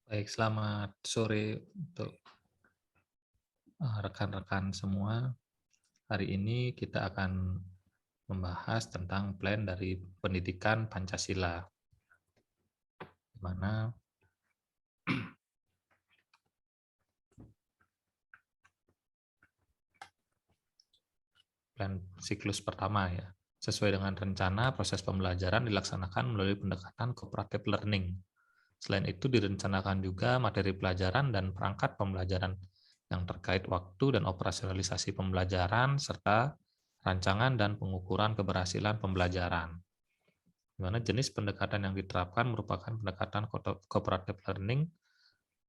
Baik, selamat sore untuk rekan-rekan semua. Hari ini kita akan membahas tentang plan dari pendidikan Pancasila, di mana plan siklus pertama ya. Sesuai dengan rencana, proses pembelajaran dilaksanakan melalui pendekatan cooperative learning. Selain itu, direncanakan juga materi pelajaran dan perangkat pembelajaran yang terkait waktu dan operasionalisasi pembelajaran, serta rancangan dan pengukuran keberhasilan pembelajaran. Di mana jenis pendekatan yang diterapkan merupakan pendekatan cooperative learning,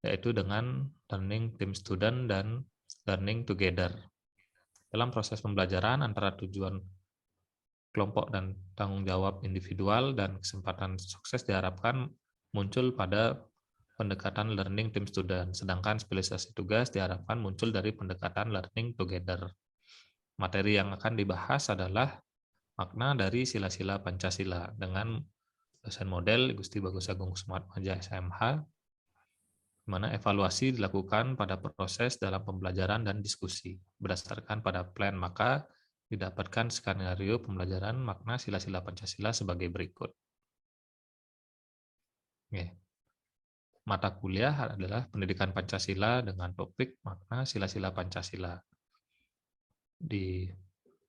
yaitu dengan learning team student dan learning together. Dalam proses pembelajaran, antara tujuan kelompok dan tanggung jawab individual dan kesempatan sukses diharapkan muncul pada pendekatan learning team student, sedangkan spesialisasi tugas diharapkan muncul dari pendekatan learning together. Materi yang akan dibahas adalah makna dari sila-sila Pancasila dengan dosen model Gusti Bagus Agung Sumatmaja SMH, di mana evaluasi dilakukan pada proses dalam pembelajaran dan diskusi. Berdasarkan pada plan, maka didapatkan skenario pembelajaran makna sila-sila Pancasila sebagai berikut. Mata kuliah adalah pendidikan Pancasila dengan topik makna sila-sila Pancasila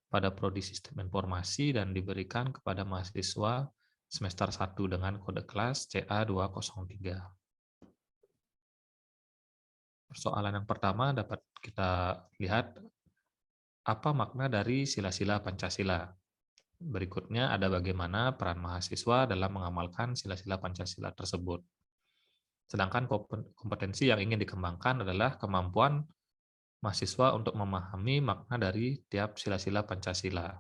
pada prodi sistem informasi dan diberikan kepada mahasiswa semester 1 dengan kode kelas CA203. Persoalan yang pertama dapat kita lihat apa makna dari sila-sila Pancasila. Berikutnya ada bagaimana peran mahasiswa dalam mengamalkan sila-sila Pancasila tersebut. Sedangkan kompetensi yang ingin dikembangkan adalah kemampuan mahasiswa untuk memahami makna dari tiap sila-sila Pancasila.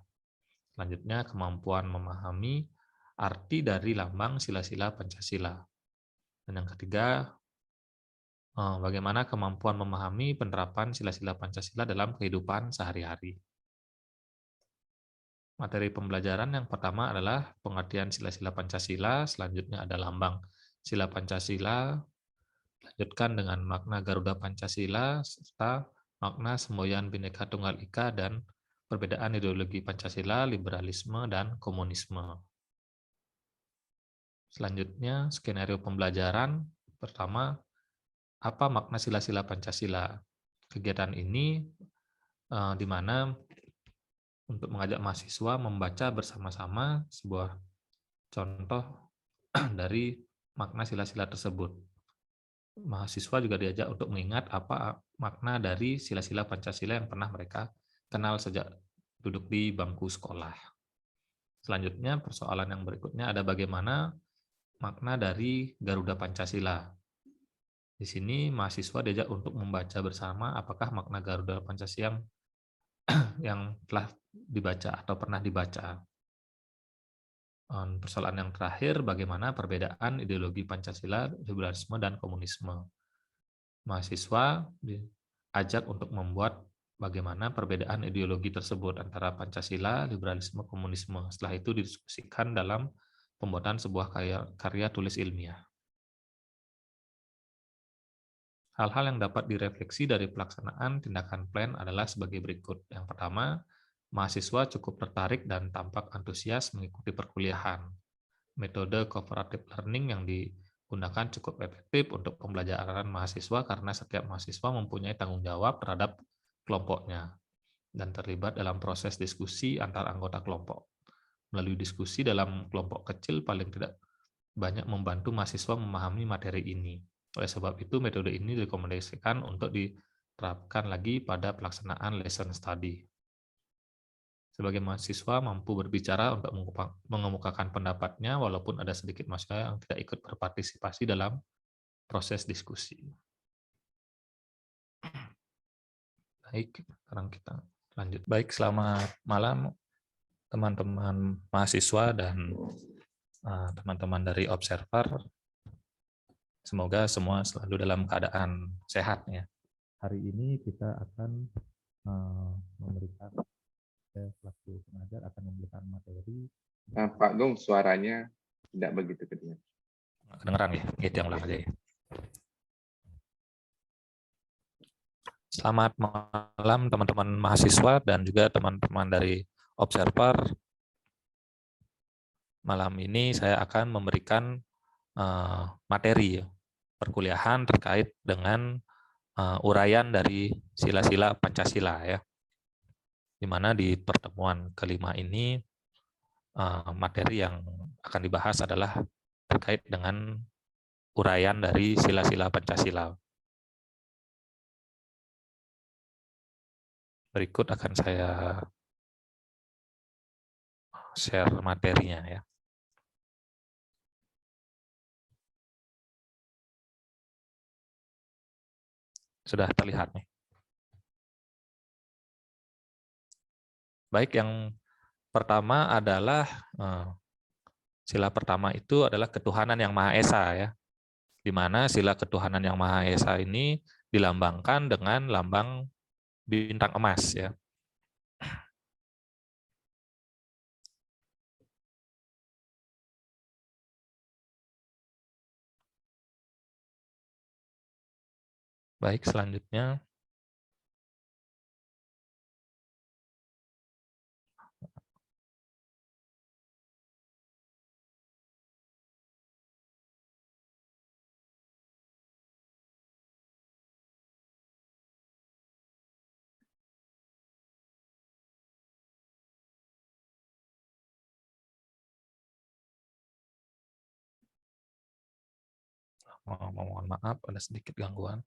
Selanjutnya, kemampuan memahami arti dari lambang sila-sila Pancasila. Dan yang ketiga, bagaimana kemampuan memahami penerapan sila-sila Pancasila dalam kehidupan sehari-hari. Materi pembelajaran yang pertama adalah pengertian sila-sila Pancasila, selanjutnya ada lambang sila Pancasila, lanjutkan dengan makna Garuda Pancasila, serta makna semboyan Bhinneka Tunggal Ika dan perbedaan ideologi Pancasila, liberalisme, dan komunisme. Selanjutnya, skenario pembelajaran. Pertama, apa makna sila-sila Pancasila? Kegiatan ini di mana untuk mengajak mahasiswa membaca bersama-sama sebuah contoh dari makna sila-sila tersebut. Mahasiswa juga diajak untuk mengingat apa makna dari sila-sila Pancasila yang pernah mereka kenal sejak duduk di bangku sekolah. Selanjutnya, persoalan yang berikutnya ada bagaimana makna dari Garuda Pancasila. Di sini mahasiswa diajak untuk membaca bersama apakah makna Garuda Pancasila yang telah dibaca atau pernah dibaca. Persoalan yang terakhir, bagaimana perbedaan ideologi Pancasila, liberalisme, dan komunisme. Mahasiswa diajak untuk membuat bagaimana perbedaan ideologi tersebut antara Pancasila, liberalisme, komunisme. Setelah itu didiskusikan dalam pembuatan sebuah karya tulis ilmiah. Hal-hal yang dapat direfleksi dari pelaksanaan tindakan plan adalah sebagai berikut. Yang pertama, mahasiswa cukup tertarik dan tampak antusias mengikuti perkuliahan. Metode cooperative learning yang digunakan cukup efektif untuk pembelajaran mahasiswa karena setiap mahasiswa mempunyai tanggung jawab terhadap kelompoknya dan terlibat dalam proses diskusi antar anggota kelompok. Melalui diskusi dalam kelompok kecil paling tidak banyak membantu mahasiswa memahami materi ini. Oleh sebab itu, metode ini direkomendasikan untuk diterapkan lagi pada pelaksanaan lesson study. Sebagai mahasiswa mampu berbicara untuk mengemukakan pendapatnya, walaupun ada sedikit mahasiswa yang tidak ikut berpartisipasi dalam proses diskusi. Baik, sekarang kita lanjut. Baik, selamat malam teman-teman mahasiswa dan teman-teman dari Observer. Semoga semua selalu dalam keadaan sehat ya. Hari ini kita akan memberikan, selaku pengajar akan memberikan materi. Pak Gung, suaranya tidak begitu kedengaran. Kedengeran ya? Itu yang ulang aja ya. Selamat malam teman-teman mahasiswa dan juga teman-teman dari Observer. Malam ini saya akan memberikan materi perkuliahan terkait dengan uraian dari sila-sila Pancasila ya. Di mana di pertemuan kelima ini materi yang akan dibahas adalah terkait dengan uraian dari sila-sila Pancasila. Berikut akan saya share materinya ya. Sudah terlihat nih. Baik, yang pertama adalah sila pertama itu adalah ketuhanan yang Maha Esa ya. Di mana sila ketuhanan yang Maha Esa ini dilambangkan dengan lambang bintang emas ya. Baik, selanjutnya mohon maaf ada sedikit gangguan.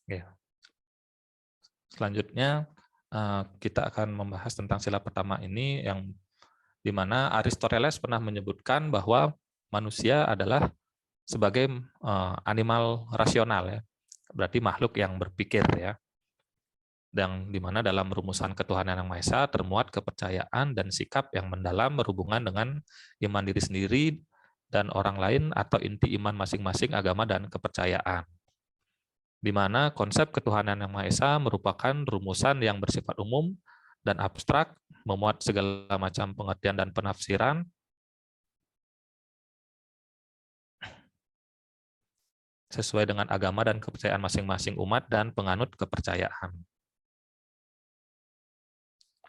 Ya. Selanjutnya kita akan membahas tentang sila pertama ini yang di mana Aristoteles pernah menyebutkan bahwa manusia adalah sebagai animal rasional ya. Berarti makhluk yang berpikir ya. Dan di mana dalam rumusan ketuhanan yang Maha Esa termuat kepercayaan dan sikap yang mendalam berhubungan dengan iman diri sendiri dan orang lain atau inti iman masing-masing agama dan kepercayaan. Di mana konsep ketuhanan yang Maha Esa merupakan rumusan yang bersifat umum dan abstrak, memuat segala macam pengertian dan penafsiran, sesuai dengan agama dan kepercayaan masing-masing umat dan penganut kepercayaan.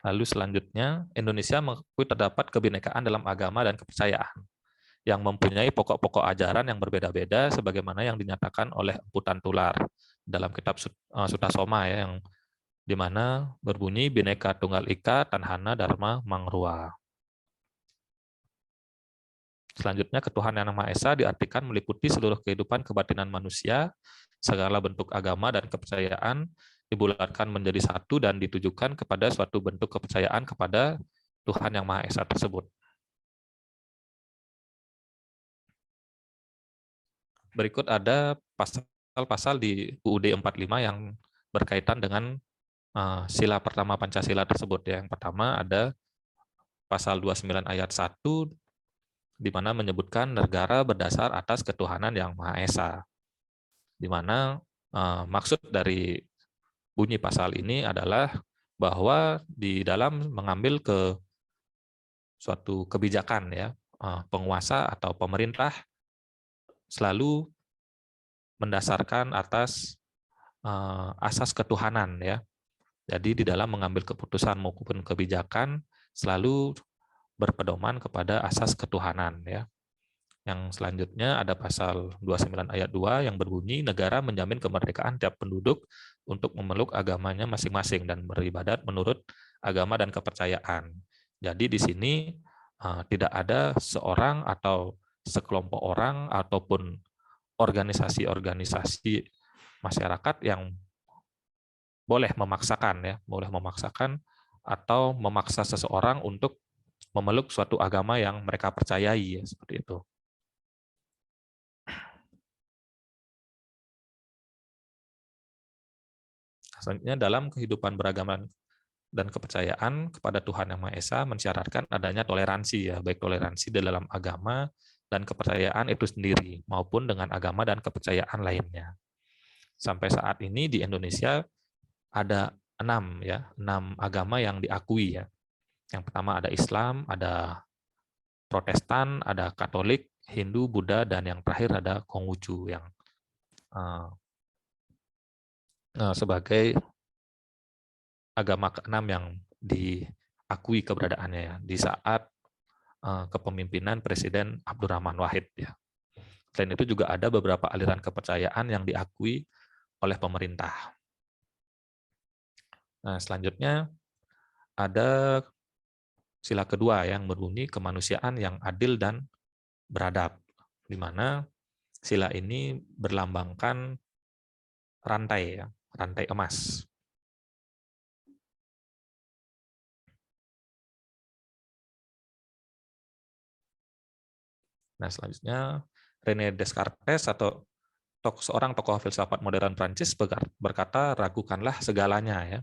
Lalu selanjutnya, Indonesia mengakui terdapat kebinekaan dalam agama dan kepercayaan yang mempunyai pokok-pokok ajaran yang berbeda-beda sebagaimana yang dinyatakan oleh Emputan Tular dalam kitab Sutasoma ya, yang di mana berbunyi Bhinneka Tunggal Ika Tanhana Dharma Mangrua. Selanjutnya, ketuhanan yang Maha Esa diartikan meliputi seluruh kehidupan kebatinan manusia, segala bentuk agama dan kepercayaan dibulatkan menjadi satu dan ditujukan kepada suatu bentuk kepercayaan kepada Tuhan yang Maha Esa tersebut. Berikut ada pasal-pasal di UUD 45 yang berkaitan dengan sila pertama Pancasila tersebut. Yang pertama ada pasal 29 ayat 1 di mana menyebutkan negara berdasar atas ketuhanan yang Maha Esa. Di mana maksud dari bunyi pasal ini adalah bahwa di dalam mengambil ke suatu kebijakan ya, penguasa atau pemerintah selalu mendasarkan atas asas ketuhanan ya. Jadi di dalam mengambil keputusan maupun kebijakan selalu berpedoman kepada asas ketuhanan ya. Yang selanjutnya ada pasal 29 ayat 2 yang berbunyi negara menjamin kemerdekaan tiap penduduk untuk memeluk agamanya masing-masing dan beribadat menurut agama dan kepercayaan. Jadi di sini tidak ada seorang atau sekelompok orang ataupun organisasi-organisasi masyarakat yang boleh memaksakan atau memaksa seseorang untuk memeluk suatu agama yang mereka percayai ya, seperti itu. Selanjutnya dalam kehidupan beragama dan kepercayaan kepada Tuhan Yang Maha Esa mensyaratkan adanya toleransi ya, baik toleransi di dalam agama dan kepercayaan itu sendiri, maupun dengan agama dan kepercayaan lainnya. Sampai saat ini di Indonesia ada 6 agama yang diakui ya. Yang pertama ada Islam, ada Protestan, ada Katolik, Hindu, Buddha, dan yang terakhir ada Konghucu yang sebagai agama keenam yang diakui keberadaannya ya, di saat kepemimpinan Presiden Abdurrahman Wahid ya. Selain itu juga ada beberapa aliran kepercayaan yang diakui oleh pemerintah. Nah, selanjutnya ada sila kedua yang berbunyi kemanusiaan yang adil dan beradab, di mana sila ini berlambangkan rantai ya, rantai emas. Nah, selanjutnya René Descartes atau seorang tokoh filsafat modern Prancis berkata, ragukanlah segalanya ya.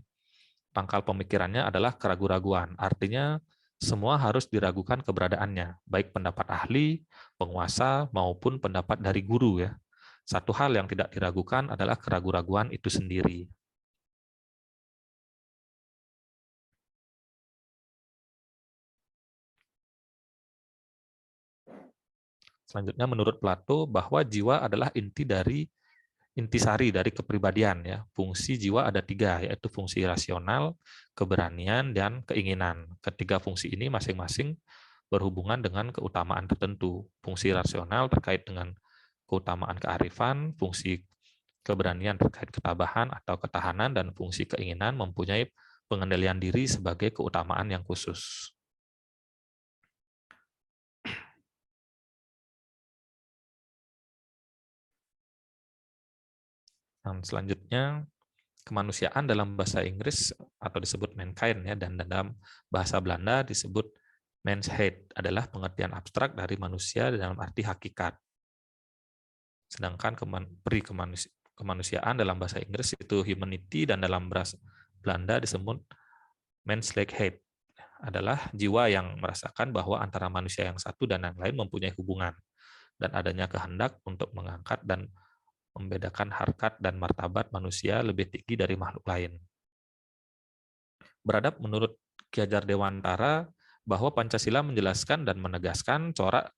Pangkal pemikirannya adalah keraguan-raguan. Artinya semua harus diragukan keberadaannya, baik pendapat ahli, penguasa maupun pendapat dari guru ya. Satu hal yang tidak diragukan adalah keraguan-raguan itu sendiri. Selanjutnya menurut Plato bahwa jiwa adalah intisari dari kepribadian ya. Fungsi jiwa ada 3, yaitu fungsi rasional, keberanian, dan keinginan. Ketiga fungsi ini masing-masing berhubungan dengan keutamaan tertentu. Fungsi rasional terkait dengan keutamaan kearifan, fungsi keberanian terkait ketabahan atau ketahanan, dan fungsi keinginan mempunyai pengendalian diri sebagai keutamaan yang khusus. Dan selanjutnya, kemanusiaan dalam bahasa Inggris atau disebut mankind ya, dan dalam bahasa Belanda disebut mensheid adalah pengertian abstrak dari manusia dalam arti hakikat. Sedangkan kemanusiaan dalam bahasa Inggris itu humanity, dan dalam bahasa Belanda disebut menselijkheid, adalah jiwa yang merasakan bahwa antara manusia yang satu dan yang lain mempunyai hubungan dan adanya kehendak untuk mengangkat dan membedakan harkat dan martabat manusia lebih tinggi dari makhluk lain. Beradab menurut Ki Hajar Dewantara bahwa Pancasila menjelaskan dan menegaskan corak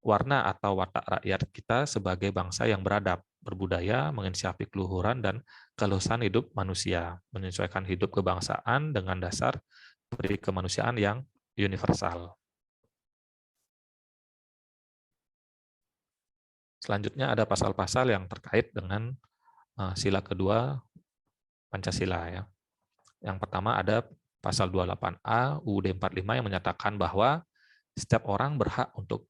warna atau watak rakyat kita sebagai bangsa yang beradab, berbudaya, menginisiasi keluhuran dan keluasan hidup manusia, menyesuaikan hidup kebangsaan dengan dasar peri kemanusiaan yang universal. Selanjutnya ada pasal-pasal yang terkait dengan sila kedua Pancasila ya. Yang pertama ada pasal 28A UUD 45 yang menyatakan bahwa setiap orang berhak untuk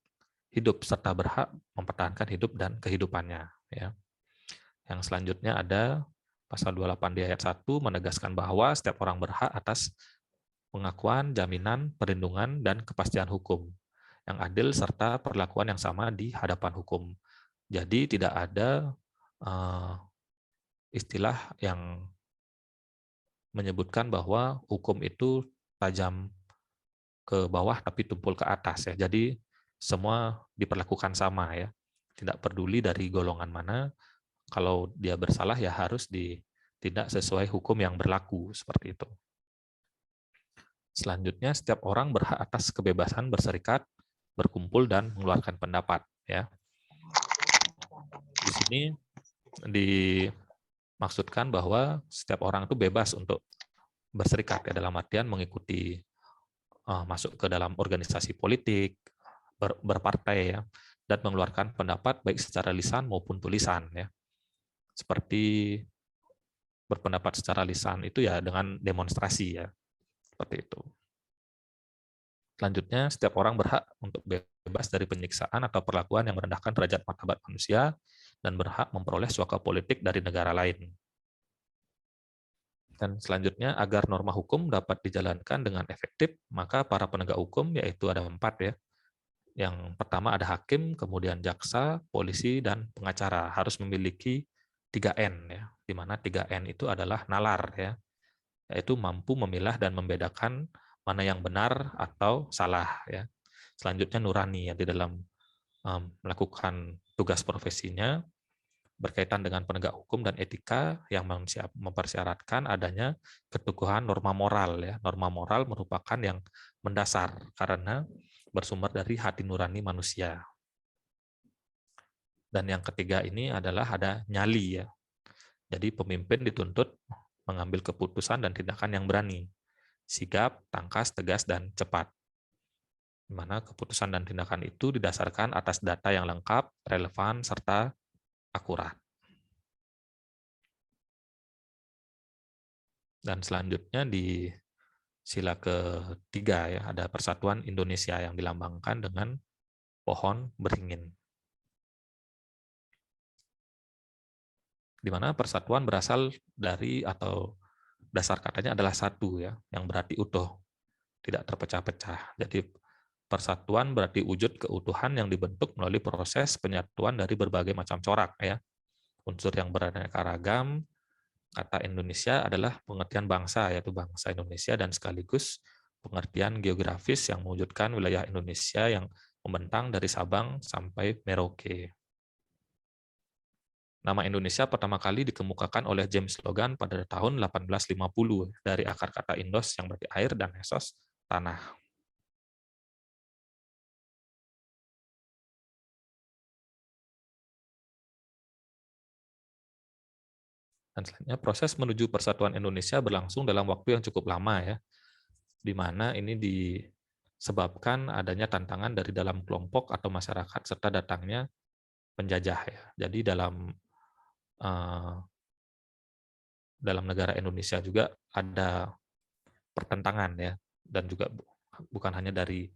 hidup serta berhak mempertahankan hidup dan kehidupannya ya. Yang selanjutnya ada pasal 28 di ayat 1 menegaskan bahwa setiap orang berhak atas pengakuan, jaminan, perlindungan, dan kepastian hukum yang adil serta perlakuan yang sama di hadapan hukum. Jadi tidak ada istilah yang menyebutkan bahwa hukum itu tajam ke bawah tapi tumpul ke atas ya. Jadi semua diperlakukan sama ya. Tidak peduli dari golongan mana, kalau dia bersalah ya harus ditindak sesuai hukum yang berlaku seperti itu. Selanjutnya setiap orang berhak atas kebebasan berserikat, berkumpul dan mengeluarkan pendapat ya. Di sini dimaksudkan bahwa setiap orang itu bebas untuk berserikat ya, dalam artian mengikuti masuk ke dalam organisasi politik, berpartai ya, dan mengeluarkan pendapat baik secara lisan maupun tulisan ya. Seperti berpendapat secara lisan itu ya dengan demonstrasi ya. Seperti itu. Selanjutnya, setiap orang berhak untuk bebas dari penyiksaan atau perlakuan yang merendahkan derajat martabat manusia dan berhak memperoleh suaka politik dari negara lain. Dan selanjutnya, agar norma hukum dapat dijalankan dengan efektif, maka para penegak hukum, yaitu ada 4 ya. Yang pertama ada hakim, kemudian jaksa, polisi, dan pengacara. Harus memiliki 3N, ya, di mana 3N itu adalah nalar, ya, yaitu mampu memilah dan membedakan mana yang benar atau salah. Ya. Selanjutnya nurani, ya, di dalam melakukan tugas profesinya berkaitan dengan penegak hukum dan etika yang mempersyaratkan adanya keteguhan norma moral ya. Norma moral merupakan yang mendasar karena bersumber dari hati nurani manusia. Dan yang ketiga ini adalah ada nyali ya. Jadi pemimpin dituntut mengambil keputusan dan tindakan yang berani, sigap, tangkas, tegas, dan cepat. Di mana keputusan dan tindakan itu didasarkan atas data yang lengkap, relevan, serta akurat. Dan selanjutnya di sila ketiga ya, ada Persatuan Indonesia yang dilambangkan dengan pohon beringin. Di mana persatuan berasal dari atau dasar katanya adalah satu ya, yang berarti utuh, tidak terpecah-pecah. Jadi persatuan berarti wujud keutuhan yang dibentuk melalui proses penyatuan dari berbagai macam corak ya. Unsur yang beraneka ragam. Kata Indonesia adalah pengertian bangsa, yaitu bangsa Indonesia, dan sekaligus pengertian geografis yang mewujudkan wilayah Indonesia yang membentang dari Sabang sampai Merauke. Nama Indonesia pertama kali dikemukakan oleh James Logan pada tahun 1850 dari akar kata Indos yang berarti air dan esos, tanah. Dan selanjutnya proses menuju persatuan Indonesia berlangsung dalam waktu yang cukup lama ya, di mana ini disebabkan adanya tantangan dari dalam kelompok atau masyarakat serta datangnya penjajah ya. Jadi dalam negara Indonesia juga ada pertentangan ya, dan juga bukan hanya dari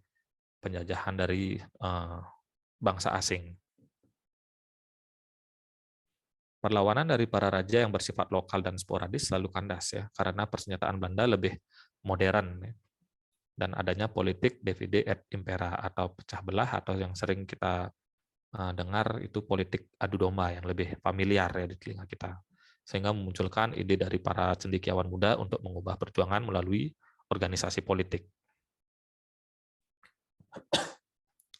penjajahan dari bangsa asing. Perlawanan dari para raja yang bersifat lokal dan sporadis selalu kandas ya, karena persenjataan Belanda lebih modern ya. Dan adanya politik divide et impera atau pecah belah, atau yang sering kita dengar itu politik adu domba yang lebih familiar ya di telinga kita. Sehingga memunculkan ide dari para cendekiawan muda untuk mengubah perjuangan melalui organisasi politik.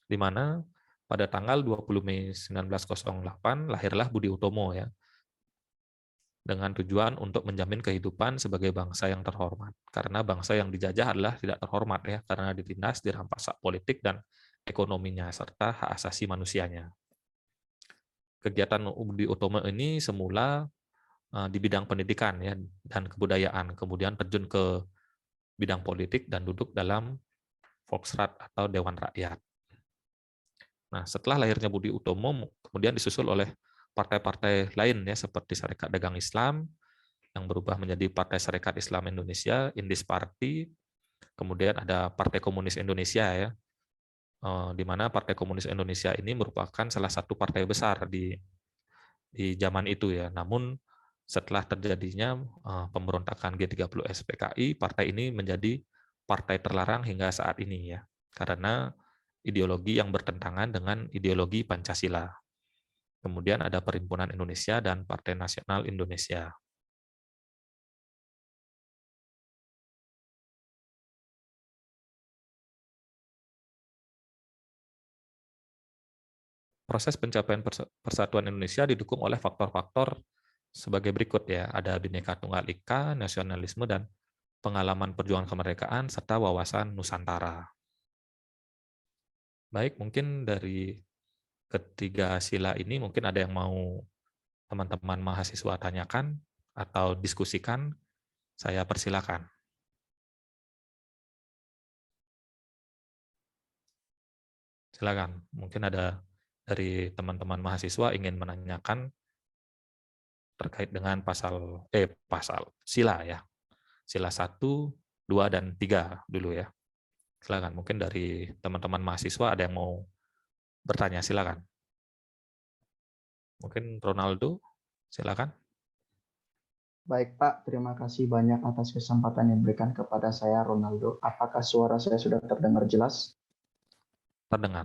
Di mana pada tanggal 20 Mei 1908 lahirlah Budi Utomo ya, dengan tujuan untuk menjamin kehidupan sebagai bangsa yang terhormat. Karena bangsa yang dijajah adalah tidak terhormat ya, karena ditindas, dirampas hak politik dan ekonominya serta hak asasi manusianya. Kegiatan Budi Utomo ini semula di bidang pendidikan ya dan kebudayaan, kemudian terjun ke bidang politik dan duduk dalam Volksrat atau Dewan Rakyat. Nah, setelah lahirnya Budi Utomo, kemudian disusul oleh partai-partai lain ya, seperti Serikat Dagang Islam yang berubah menjadi Partai Serikat Islam Indonesia, Indis Party, kemudian ada Partai Komunis Indonesia ya, di mana Partai Komunis Indonesia ini merupakan salah satu partai besar di zaman itu ya. Namun setelah terjadinya pemberontakan G30 SPKI, partai ini menjadi partai terlarang hingga saat ini ya, karena ideologi yang bertentangan dengan ideologi Pancasila. Kemudian ada Perhimpunan Indonesia dan Partai Nasional Indonesia. Proses pencapaian persatuan Indonesia didukung oleh faktor-faktor sebagai berikut ya, ada Bhinneka Tunggal Ika, nasionalisme, dan pengalaman perjuangan kemerdekaan, serta wawasan Nusantara. Baik, mungkin dari ketiga sila ini mungkin ada yang mau teman-teman mahasiswa tanyakan atau diskusikan, saya persilakan. Silakan, mungkin ada dari teman-teman mahasiswa ingin menanyakan terkait dengan sila ya. Sila 1, 2, dan 3 dulu ya. Silakan, mungkin dari teman-teman mahasiswa ada yang mau bertanya, silakan. Mungkin Ronaldo, silakan. Baik Pak, terima kasih banyak atas kesempatan yang diberikan kepada saya, Ronaldo. Apakah suara saya sudah terdengar jelas? Terdengar.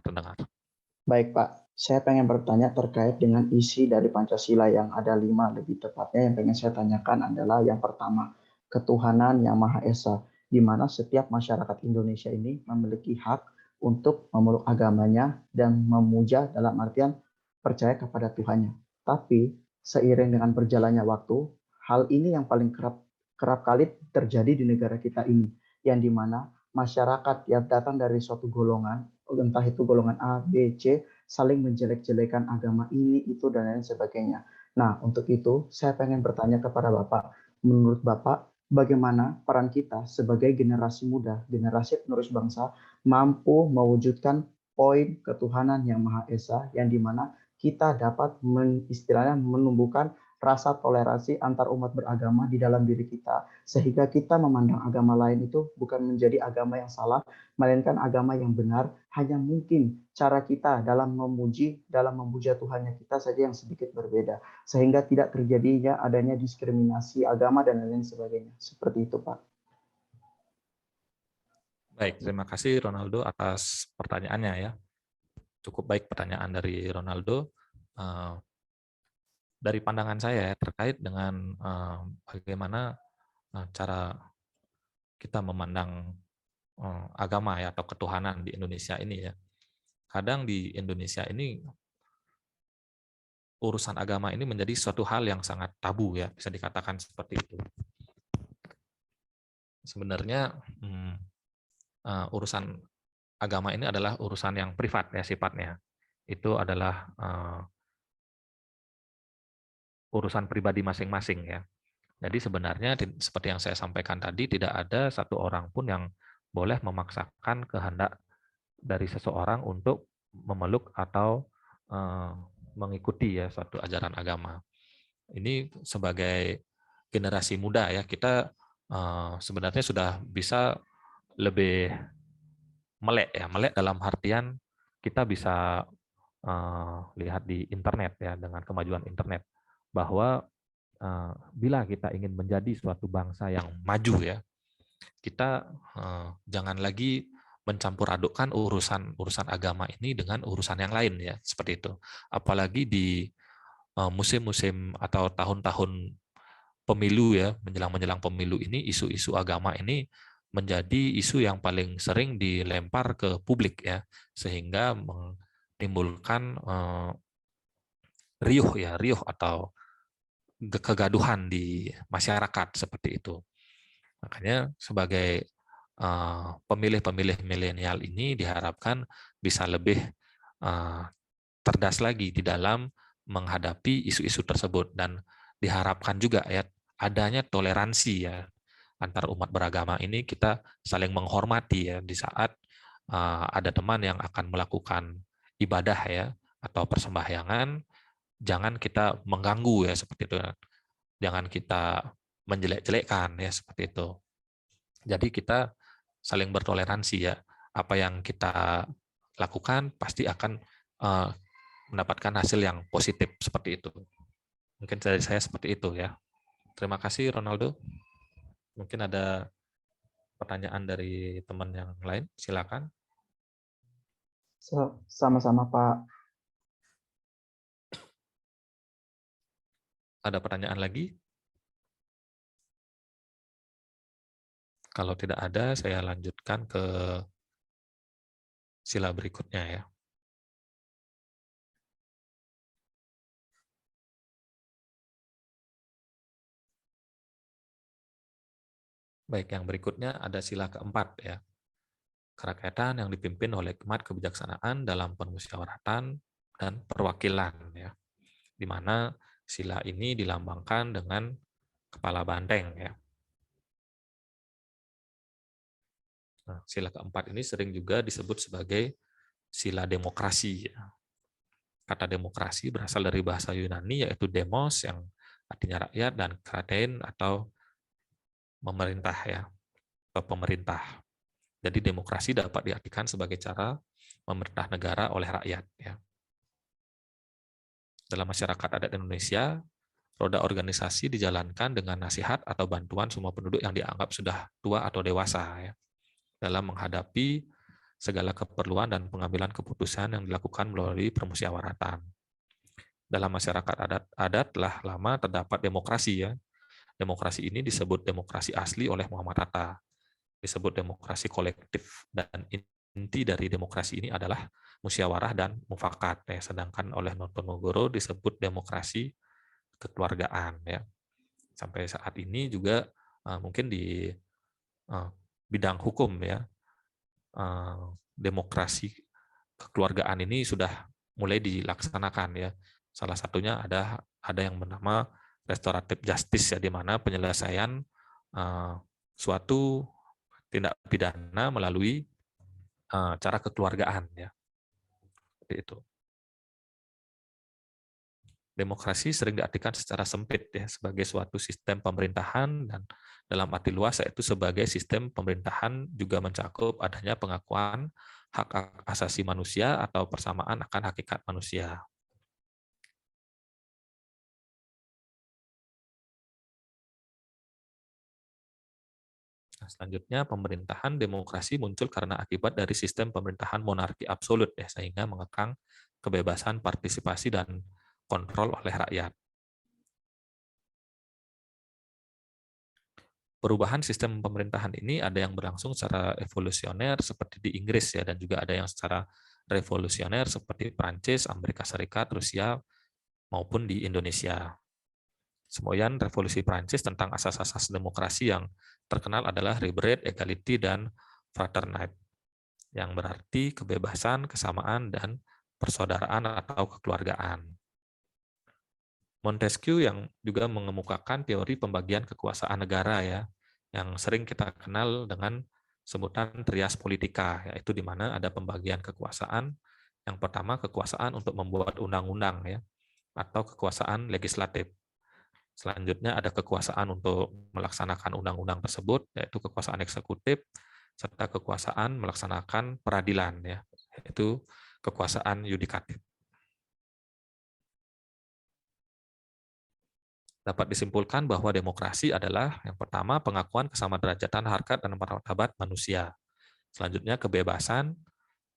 Baik Pak, saya pengen bertanya terkait dengan isi dari Pancasila yang ada 5 lebih tepatnya. Yang pengen saya tanyakan adalah yang pertama, ketuhanan yang Maha Esa, di mana setiap masyarakat Indonesia ini memiliki hak untuk memeluk agamanya dan memuja dalam artian percaya kepada Tuhannya. Tapi seiring dengan berjalannya waktu, hal ini yang paling kerap kali terjadi di negara kita ini, yang dimana masyarakat yang datang dari suatu golongan, entah itu golongan A, B, C, saling menjelek-jelekan agama ini, itu, dan lain sebagainya. Nah, untuk itu saya pengen bertanya kepada Bapak, menurut Bapak, bagaimana peran kita sebagai generasi muda, generasi penerus bangsa, mampu mewujudkan poin ketuhanan yang Maha Esa, yang dimana kita dapat istilahnya menumbuhkan rasa toleransi antar umat beragama di dalam diri kita, sehingga kita memandang agama lain itu bukan menjadi agama yang salah, melainkan agama yang benar. Hanya mungkin cara kita dalam memuja Tuhannya kita saja yang sedikit berbeda, sehingga tidak terjadinya adanya diskriminasi agama dan lain sebagainya. Seperti itu, Pak. Baik, terima kasih Ronaldo atas pertanyaannya ya. Cukup baik pertanyaan dari Ronaldo. Dari pandangan saya terkait dengan bagaimana cara kita memandang agama ya atau ketuhanan di Indonesia ini ya. Kadang di Indonesia ini urusan agama ini menjadi suatu hal yang sangat tabu ya, bisa dikatakan seperti itu. Sebenarnya urusan agama ini adalah urusan yang privat ya sifatnya. Itu adalah urusan pribadi masing-masing ya. Jadi sebenarnya seperti yang saya sampaikan tadi, tidak ada satu orang pun yang boleh memaksakan kehendak dari seseorang untuk memeluk atau mengikuti ya suatu ajaran agama. Ini sebagai generasi muda ya, kita sebenarnya sudah bisa lebih melek ya, melek dalam artian kita bisa lihat di internet ya, dengan kemajuan internet, bahwa bila kita ingin menjadi suatu bangsa yang maju ya, kita jangan lagi mencampur adukkan urusan agama ini dengan urusan yang lain ya, seperti itu. Apalagi di musim-musim atau tahun-tahun pemilu ya, menjelang pemilu ini, isu-isu agama ini menjadi isu yang paling sering dilempar ke publik ya, sehingga menimbulkan riuh atau kegaduhan di masyarakat seperti itu. Makanya sebagai pemilih-pemilih milenial ini diharapkan bisa lebih cerdas lagi di dalam menghadapi isu-isu tersebut, dan diharapkan juga ya adanya toleransi ya antar umat beragama ini, kita saling menghormati ya di saat ada teman yang akan melakukan ibadah ya atau persembahyangan, jangan kita mengganggu ya seperti itu. Jangan kita menjelek-jelekkan ya seperti itu. Jadi kita saling bertoleransi ya. Apa yang kita lakukan pasti akan mendapatkan hasil yang positif seperti itu. Mungkin dari saya seperti itu ya. Terima kasih Ronaldo. Mungkin ada pertanyaan dari teman yang lain, silakan. Sama-sama, Pak. Ada pertanyaan lagi? Kalau tidak ada, saya lanjutkan ke sila berikutnya ya. Baik, yang berikutnya ada sila keempat ya. Kerakyatan yang dipimpin oleh hikmat kebijaksanaan dalam permusyawaratan dan perwakilan ya. Di mana sila ini dilambangkan dengan kepala banteng ya. Nah, sila keempat ini sering juga disebut sebagai sila demokrasi ya. Kata demokrasi berasal dari bahasa Yunani yaitu demos yang artinya rakyat, dan kratein atau memerintah ya, atau pemerintah. Jadi demokrasi dapat diartikan sebagai cara memerintah negara oleh rakyat ya. Dalam masyarakat adat Indonesia, roda organisasi dijalankan dengan nasihat atau bantuan semua penduduk yang dianggap sudah tua atau dewasa ya, dalam menghadapi segala keperluan dan pengambilan keputusan yang dilakukan melalui permusyawaratan. Dalam masyarakat adat telah lama terdapat demokrasi ya. Demokrasi ini disebut demokrasi asli oleh Muhammad Hatta, disebut demokrasi kolektif dan inti dari demokrasi ini adalah musyawarah dan mufakat, ya. Sedangkan oleh Nontonegoro disebut demokrasi kekeluargaan, ya. Sampai saat ini juga mungkin di bidang hukum, ya, demokrasi kekeluargaan ini sudah mulai dilaksanakan, ya. Salah satunya ada yang bernama restoratif justice, ya, di mana penyelesaian suatu tindak pidana melalui cara kekeluargaan, ya. Seperti itu. Demokrasi sering diartikan secara sempit, ya, sebagai suatu sistem pemerintahan, dan dalam arti luas yaitu sebagai sistem pemerintahan juga mencakup adanya pengakuan hak asasi manusia atau persamaan akan hakikat manusia. Nah, selanjutnya, pemerintahan demokrasi muncul karena akibat dari sistem pemerintahan monarki absolut, ya, sehingga mengekang kebebasan partisipasi dan kontrol oleh rakyat. Perubahan sistem pemerintahan ini ada yang berlangsung secara evolusioner seperti di Inggris, ya, dan juga ada yang secara revolusioner seperti Prancis, Amerika Serikat, Rusia, maupun di Indonesia. Semboyan revolusi Prancis tentang asas-asas demokrasi yang terkenal adalah liberté, equality, dan fraternité, yang berarti kebebasan, kesamaan, dan persaudaraan atau kekeluargaan. Montesquieu yang juga mengemukakan teori pembagian kekuasaan negara, ya, yang sering kita kenal dengan sebutan trias politika, yaitu di mana ada pembagian kekuasaan. Yang pertama, kekuasaan untuk membuat undang-undang, ya, atau kekuasaan legislatif. Selanjutnya ada kekuasaan untuk melaksanakan undang-undang tersebut, yaitu kekuasaan eksekutif, serta kekuasaan melaksanakan peradilan, ya, yaitu kekuasaan yudikatif. Dapat disimpulkan bahwa demokrasi adalah yang pertama pengakuan kesamadaerajatan harkat dan martabat manusia. Selanjutnya kebebasan,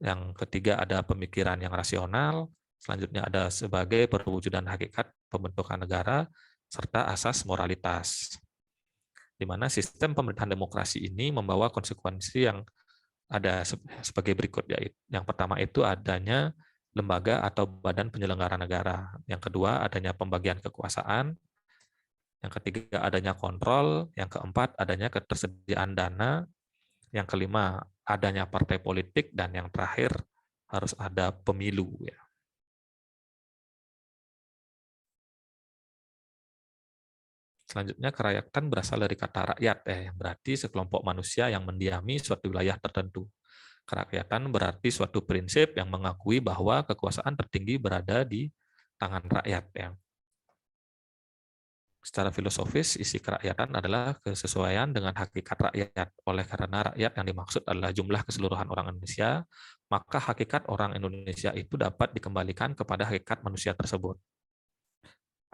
yang ketiga ada pemikiran yang rasional, selanjutnya ada sebagai perwujudan hakikat pembentukan negara, serta asas moralitas. Di mana sistem pemerintahan demokrasi ini membawa konsekuensi yang ada sebagai berikut, yaitu yang pertama itu adanya lembaga atau badan penyelenggara negara. Yang kedua adanya pembagian kekuasaan. Yang ketiga adanya kontrol, yang keempat adanya ketersediaan dana, yang kelima adanya partai politik, dan yang terakhir harus ada pemilu, ya. Selanjutnya, kerakyatan berasal dari kata rakyat, yang berarti sekelompok manusia yang mendiami suatu wilayah tertentu. Kerakyatan berarti suatu prinsip yang mengakui bahwa kekuasaan tertinggi berada di tangan rakyat, ya. Secara filosofis, isi kerakyatan adalah kesesuaian dengan hakikat rakyat. Oleh karena rakyat yang dimaksud adalah jumlah keseluruhan orang Indonesia, maka hakikat orang Indonesia itu dapat dikembalikan kepada hakikat manusia tersebut.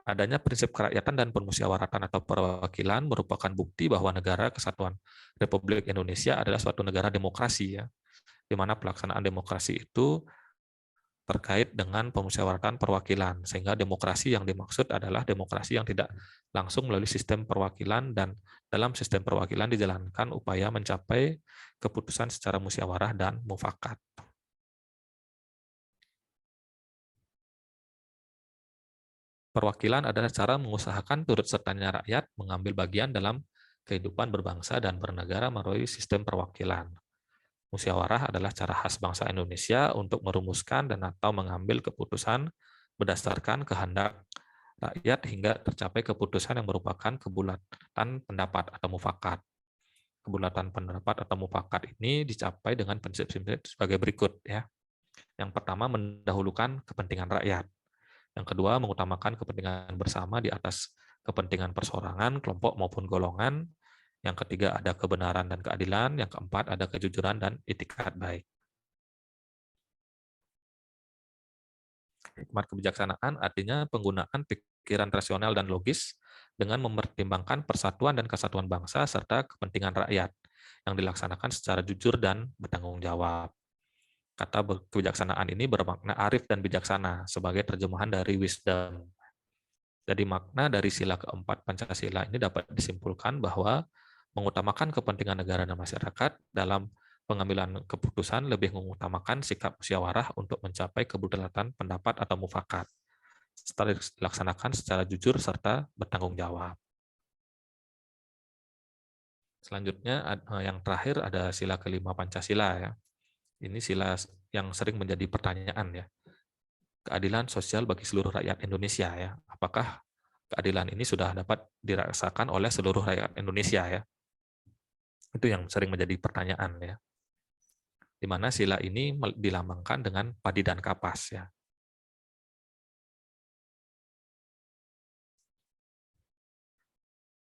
Adanya prinsip kerakyatan dan permusyawaratan atau perwakilan merupakan bukti bahwa negara kesatuan Republik Indonesia adalah suatu negara demokrasi, ya, di mana pelaksanaan demokrasi itu terkait dengan pemusyawaratan perwakilan, sehingga demokrasi yang dimaksud adalah demokrasi yang tidak langsung melalui sistem perwakilan, dan dalam sistem perwakilan dijalankan upaya mencapai keputusan secara musyawarah dan mufakat. Perwakilan adalah cara mengusahakan turut sertanya rakyat mengambil bagian dalam kehidupan berbangsa dan bernegara melalui sistem perwakilan. Musyawarah adalah cara khas bangsa Indonesia untuk merumuskan dan atau mengambil keputusan berdasarkan kehendak rakyat hingga tercapai keputusan yang merupakan kebulatan pendapat atau mufakat. Kebulatan pendapat atau mufakat ini dicapai dengan prinsip-prinsip sebagai berikut, ya. Yang pertama, mendahulukan kepentingan rakyat. Yang kedua, mengutamakan kepentingan bersama di atas kepentingan perseorangan, kelompok maupun golongan. Yang ketiga, ada kebenaran dan keadilan. Yang keempat, ada kejujuran dan itikat baik. Hikmat kebijaksanaan artinya penggunaan pikiran rasional dan logis dengan mempertimbangkan persatuan dan kesatuan bangsa serta kepentingan rakyat yang dilaksanakan secara jujur dan bertanggung jawab. Kata kebijaksanaan ini bermakna arif dan bijaksana sebagai terjemahan dari wisdom. Jadi makna dari sila keempat Pancasila ini dapat disimpulkan bahwa mengutamakan kepentingan negara dan masyarakat dalam Pengambilan keputusan lebih mengutamakan sikap musyawarah untuk mencapai kebutuhan pendapat atau mufakat, setelah dilaksanakan secara jujur serta bertanggung jawab. Selanjutnya yang terakhir ada sila kelima Pancasila ya. Ini sila yang sering menjadi pertanyaan ya. Keadilan sosial bagi seluruh rakyat Indonesia ya. Apakah keadilan ini sudah dapat dirasakan oleh seluruh rakyat Indonesia ya? Itu yang sering menjadi pertanyaan ya. Di mana sila ini dilambangkan dengan padi dan kapas ya.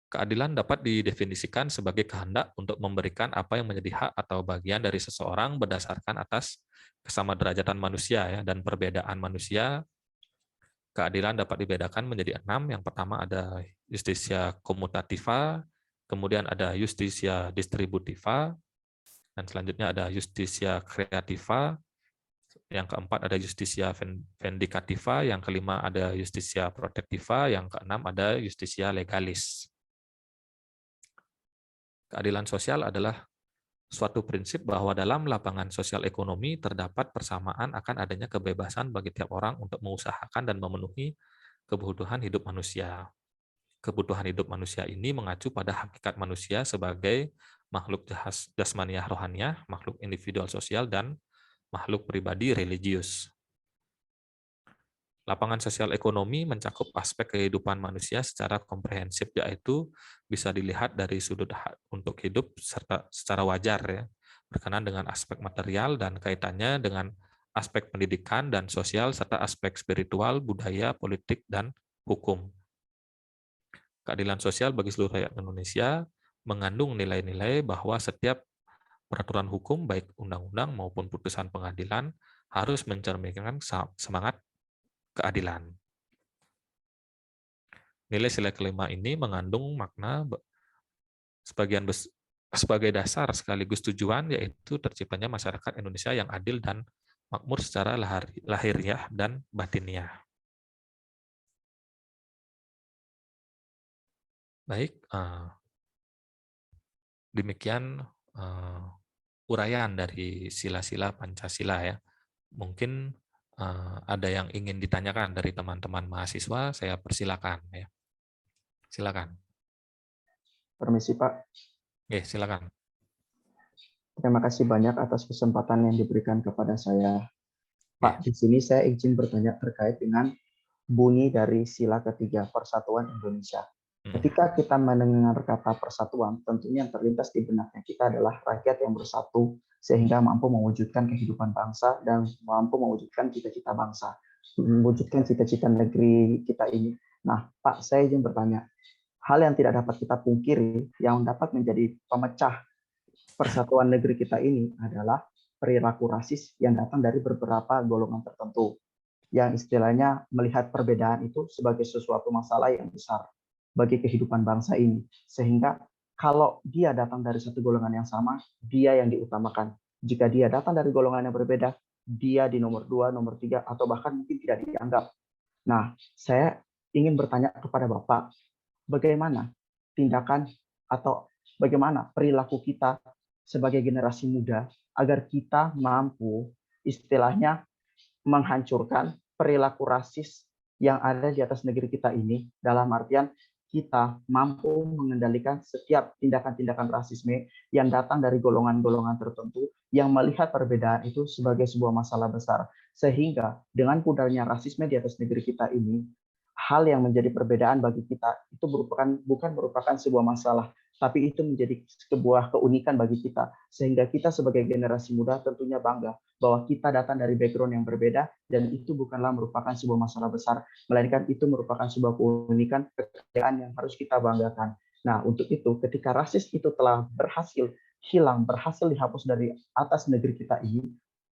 Keadilan dapat didefinisikan sebagai kehendak untuk memberikan apa yang menjadi hak atau bagian dari seseorang berdasarkan atas kesama derajatan manusia ya, dan perbedaan manusia. Keadilan dapat dibedakan menjadi 6. Yang pertama ada justisia comutativa, kemudian ada justisia distributiva, dan selanjutnya ada justisia creativa, yang keempat ada justisia vindicativa, yang kelima ada justisia protectiva, yang keenam ada justisia legalis. Keadilan sosial adalah suatu prinsip bahwa dalam lapangan sosial ekonomi terdapat persamaan akan adanya kebebasan bagi tiap orang untuk mengusahakan dan memenuhi kebutuhan hidup manusia. Kebutuhan hidup manusia ini mengacu pada hakikat manusia sebagai makhluk jasmaniah rohaniah, makhluk individual sosial, dan makhluk pribadi religius. Lapangan sosial ekonomi mencakup aspek kehidupan manusia secara komprehensif, yaitu bisa dilihat dari sudut hak untuk hidup serta secara wajar ya, berkenaan dengan aspek material dan kaitannya dengan aspek pendidikan dan sosial serta aspek spiritual, budaya, politik, dan hukum. Keadilan sosial bagi seluruh rakyat Indonesia mengandung nilai-nilai bahwa setiap peraturan hukum, baik undang-undang maupun putusan pengadilan, harus mencerminkan semangat keadilan. Nilai sila kelima ini mengandung makna sebagai dasar sekaligus tujuan, yaitu terciptanya masyarakat Indonesia yang adil dan makmur secara lahiriah dan batiniah. Baik, demikian uraian dari sila-sila Pancasila ya. Mungkin ada yang ingin ditanyakan dari teman-teman mahasiswa, saya persilakan ya. Silakan. Permisi Pak. Silakan. Terima kasih banyak atas kesempatan yang diberikan kepada saya. Pak, di sini saya izin bertanya terkait dengan bunyi dari sila ketiga Persatuan Indonesia. Ketika kita mendengar kata persatuan, tentunya yang terlintas di benaknya kita adalah rakyat yang bersatu sehingga mampu mewujudkan kehidupan bangsa dan mampu mewujudkan cita-cita bangsa, mewujudkan cita-cita negeri kita ini. Nah, Pak, saya izin bertanya, hal yang tidak dapat kita pungkiri, yang dapat menjadi pemecah persatuan negeri kita ini adalah perilaku rasis yang datang dari beberapa golongan tertentu, yang istilahnya melihat perbedaan itu sebagai sesuatu masalah yang besar bagi kehidupan bangsa ini. Sehingga kalau dia datang dari satu golongan yang sama, dia yang diutamakan. Jika dia datang dari golongan yang berbeda, dia di nomor 2, nomor 3, atau bahkan mungkin tidak dianggap. Nah, saya ingin bertanya kepada Bapak, bagaimana tindakan atau bagaimana perilaku kita sebagai generasi muda agar kita mampu istilahnya menghancurkan perilaku rasis yang ada di atas negeri kita ini, dalam artian kita mampu mengendalikan setiap tindakan-tindakan rasisme yang datang dari golongan-golongan tertentu yang melihat perbedaan itu sebagai sebuah masalah besar. Sehingga dengan pudarnya rasisme di atas negeri kita ini, hal yang menjadi perbedaan bagi kita itu bukan merupakan sebuah masalah, tapi itu menjadi sebuah keunikan bagi kita, sehingga kita sebagai generasi muda tentunya bangga bahwa kita datang dari background yang berbeda, dan itu bukanlah merupakan sebuah masalah besar, melainkan itu merupakan sebuah keunikan, kekayaan yang harus kita banggakan. Nah, untuk itu, ketika rasis itu telah berhasil hilang, berhasil dihapus dari atas negeri kita ini,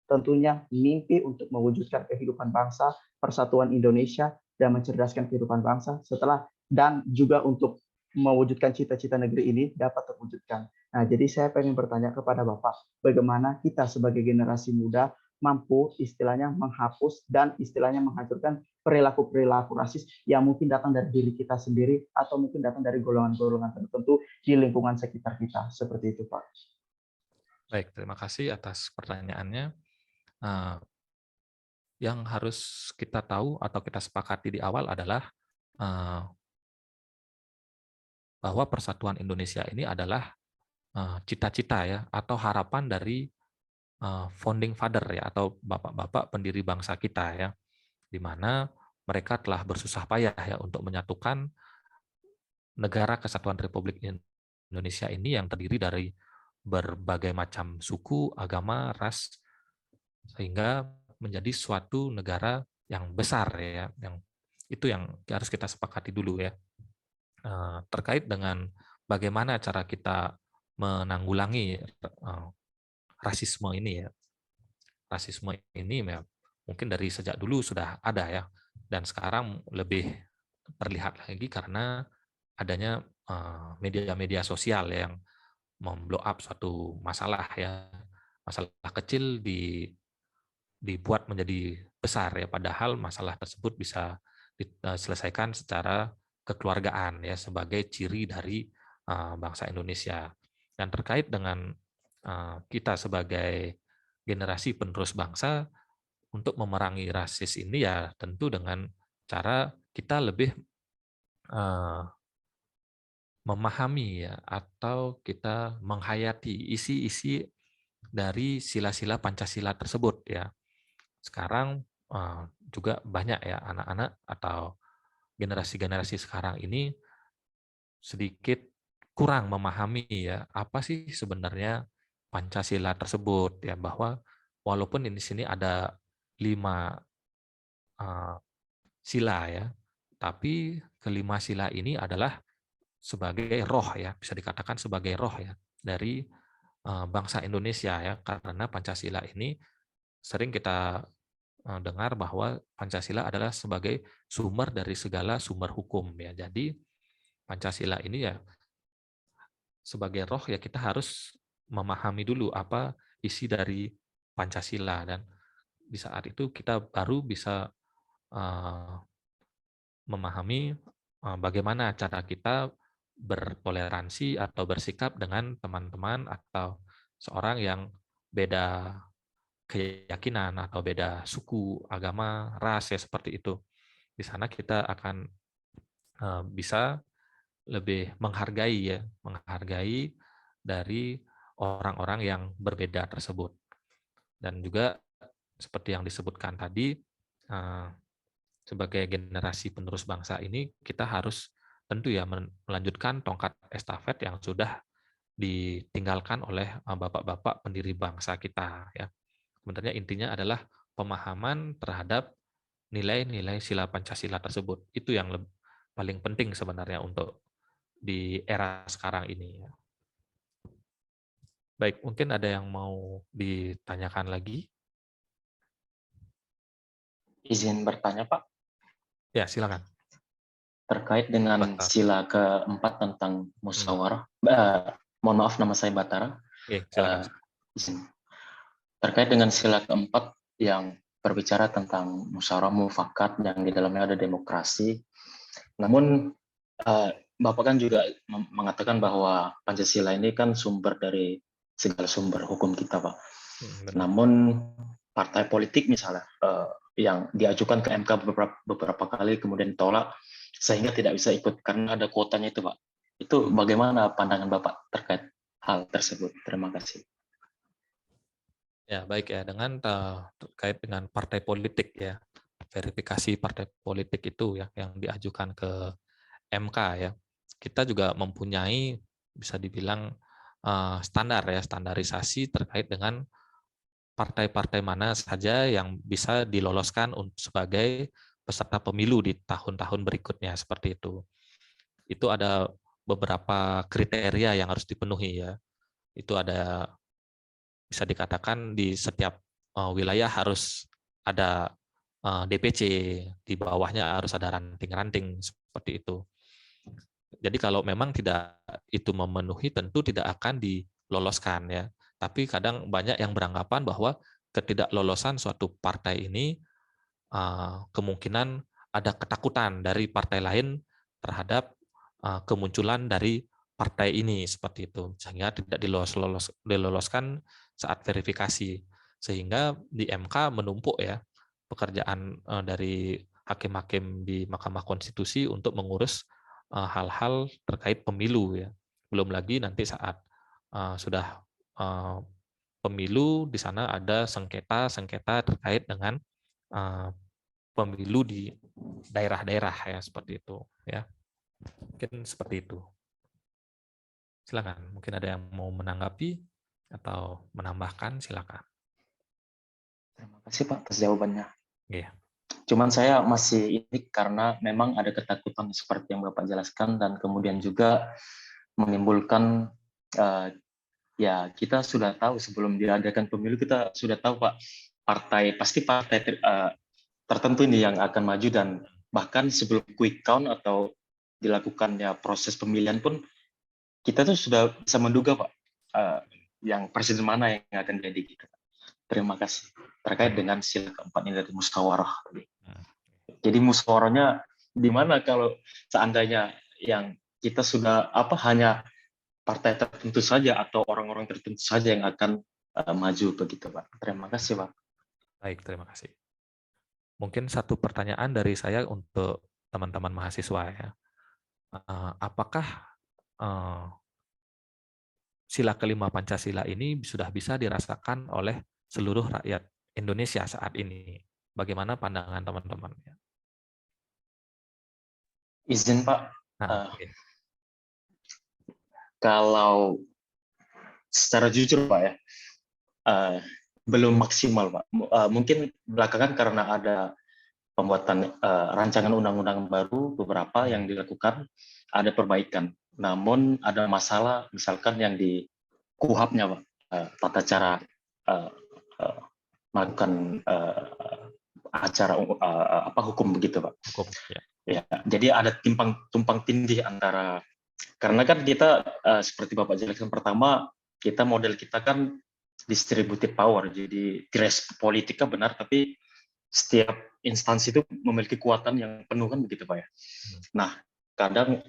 tentunya mimpi untuk mewujudkan kehidupan bangsa, persatuan Indonesia, dan mencerdaskan kehidupan bangsa setelah dan juga untuk mewujudkan cita-cita negeri ini dapat terwujudkan. Nah, jadi saya ingin bertanya kepada Bapak, bagaimana kita sebagai generasi muda mampu istilahnya menghapus dan istilahnya menghancurkan perilaku-perilaku rasis yang mungkin datang dari diri kita sendiri atau mungkin datang dari golongan-golongan tertentu di lingkungan sekitar kita. Seperti itu, Pak. Baik, terima kasih atas pertanyaannya. Eh, Yang harus kita tahu atau kita sepakati di awal adalah eh, bahwa persatuan Indonesia ini adalah cita-cita ya atau harapan dari founding father ya atau bapak-bapak pendiri bangsa kita ya, di mana mereka telah bersusah payah ya untuk menyatukan negara kesatuan Republik Indonesia ini yang terdiri dari berbagai macam suku, agama, ras, sehingga menjadi suatu negara yang besar ya, yang itu yang harus kita sepakati dulu ya. Terkait dengan bagaimana cara kita menanggulangi rasisme ini ya. Rasisme ini ya, mungkin dari sejak dulu sudah ada ya, dan sekarang lebih terlihat lagi karena adanya media-media sosial yang memblow up suatu masalah ya, masalah kecil dibuat menjadi besar ya, padahal masalah tersebut bisa diselesaikan secara kekeluargaan ya sebagai ciri dari bangsa Indonesia. Dan terkait dengan kita sebagai generasi penerus bangsa untuk memerangi rasis ini ya tentu dengan cara kita lebih memahami ya atau kita menghayati isi-isi dari sila-sila Pancasila tersebut ya. Sekarang juga banyak ya anak-anak atau generasi-generasi sekarang ini sedikit kurang memahami ya apa sih sebenarnya Pancasila tersebut ya, bahwa walaupun di sini ada 5 sila ya, tapi kelima sila ini adalah sebagai roh ya, bisa dikatakan sebagai roh ya dari bangsa Indonesia ya, karena Pancasila ini sering kita dengar bahwa Pancasila adalah sebagai sumber dari segala sumber hukum ya. Jadi Pancasila ini ya sebagai roh ya kita harus memahami dulu apa isi dari Pancasila, dan di saat itu kita baru bisa memahami bagaimana cara kita bertoleransi atau bersikap dengan teman-teman atau seorang yang beda keyakinan atau beda suku, agama, ras ya seperti itu. Di sana kita akan bisa lebih menghargai ya, menghargai dari orang-orang yang berbeda tersebut. Dan juga seperti yang disebutkan tadi, sebagai generasi penerus bangsa ini kita harus tentu ya melanjutkan tongkat estafet yang sudah ditinggalkan oleh bapak-bapak pendiri bangsa kita ya. Sebenarnya intinya adalah pemahaman terhadap nilai-nilai sila Pancasila tersebut. Itu yang paling penting sebenarnya untuk di era sekarang ini ya. Baik, mungkin ada yang mau ditanyakan lagi? Izin bertanya, Pak. Ya, silakan. Terkait dengan sila keempat tentang musyawarah. Mohon maaf, nama saya Batara. Silakan. Terkait dengan sila keempat yang berbicara tentang musyawarah mufakat yang di dalamnya ada demokrasi. Namun Bapak kan juga mengatakan bahwa Pancasila ini kan sumber dari segala sumber hukum kita, Pak. Namun partai politik misalnya yang diajukan ke MK beberapa kali kemudian ditolak sehingga tidak bisa ikut karena ada kuotanya itu, Pak. Itu bagaimana pandangan Bapak terkait hal tersebut? Terima kasih. Ya, baik ya, dengan terkait dengan partai politik ya, verifikasi partai politik itu ya yang diajukan ke MK ya. Kita juga mempunyai bisa dibilang standar ya, standarisasi terkait dengan partai-partai mana saja yang bisa diloloskan sebagai peserta pemilu di tahun-tahun berikutnya seperti itu. Itu ada beberapa kriteria yang harus dipenuhi ya. Itu ada bisa dikatakan di setiap wilayah harus ada DPC, di bawahnya harus ada ranting-ranting seperti itu. Jadi kalau memang tidak itu memenuhi tentu tidak akan diloloskan ya. Tapi kadang banyak yang beranggapan bahwa ketidaklolosan suatu partai ini kemungkinan ada ketakutan dari partai lain terhadap kemunculan dari partai ini seperti itu, sehingga tidak diloloskan saat verifikasi, sehingga di MK menumpuk ya pekerjaan dari hakim-hakim di Mahkamah Konstitusi untuk mengurus hal-hal terkait pemilu ya. Belum lagi nanti saat sudah pemilu, di sana ada sengketa-sengketa terkait dengan pemilu di daerah-daerah ya, seperti itu ya. Mungkin seperti itu. Silakan, mungkin ada yang mau menanggapi atau menambahkan, silakan. Terima kasih Pak atas jawabannya. Iya. Cuman saya masih ini karena memang ada ketakutan seperti yang Bapak jelaskan, dan kemudian juga menimbulkan ya kita sudah tahu sebelum diadakan pemilu, kita sudah tahu Pak, pasti partai tertentu ini yang akan maju, dan bahkan sebelum quick count atau dilakukannya proses pemilihan pun kita tuh sudah bisa menduga Pak yang presiden mana yang akan jadi gitu. Terima kasih. Terkait dengan sila keempat ini dari musyawarah tadi. Jadi musyawarahnya di mana kalau seandainya yang kita sudah hanya partai tertentu saja atau orang-orang tertentu saja yang akan maju begitu Pak. Terima kasih Pak. Baik, terima kasih. Mungkin satu pertanyaan dari saya untuk teman-teman mahasiswa ya. Apakah sila kelima Pancasila ini sudah bisa dirasakan oleh seluruh rakyat Indonesia saat ini? Bagaimana pandangan teman-teman? Izin Pak, Okay. Kalau secara jujur Pak ya, belum maksimal Pak. Mungkin belakangan karena ada pembuatan rancangan undang-undang baru beberapa yang dilakukan, ada perbaikan. Namun ada masalah misalkan yang di KUHAP-nya Pak, tata cara melakukan acara hukum begitu Pak. Hukum, ya. Ya, jadi ada tumpang tindih antara, karena kan kita seperti Bapak jelaskan pertama, model kita kan distributed power, jadi res politika benar, tapi setiap instansi itu memiliki kekuatan yang penuh kan begitu Pak ya. Nah, kadang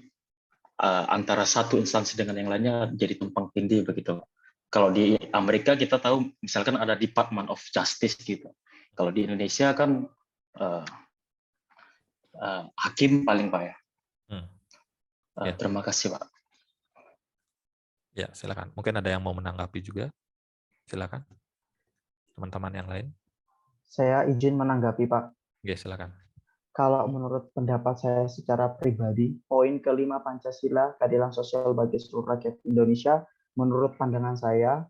antara satu instansi dengan yang lainnya jadi tumpang tindih begitu. Kalau di Amerika kita tahu misalkan ada Department of Justice gitu. Kalau di Indonesia kan hakim paling Pak ya. Terima kasih Pak. Ya, silakan. Mungkin ada yang mau menanggapi juga. Silakan. Teman-teman yang lain. Saya izin menanggapi Pak. Oke, silakan. Kalau menurut pendapat saya secara pribadi, poin kelima Pancasila, keadilan sosial bagi seluruh rakyat Indonesia, menurut pandangan saya,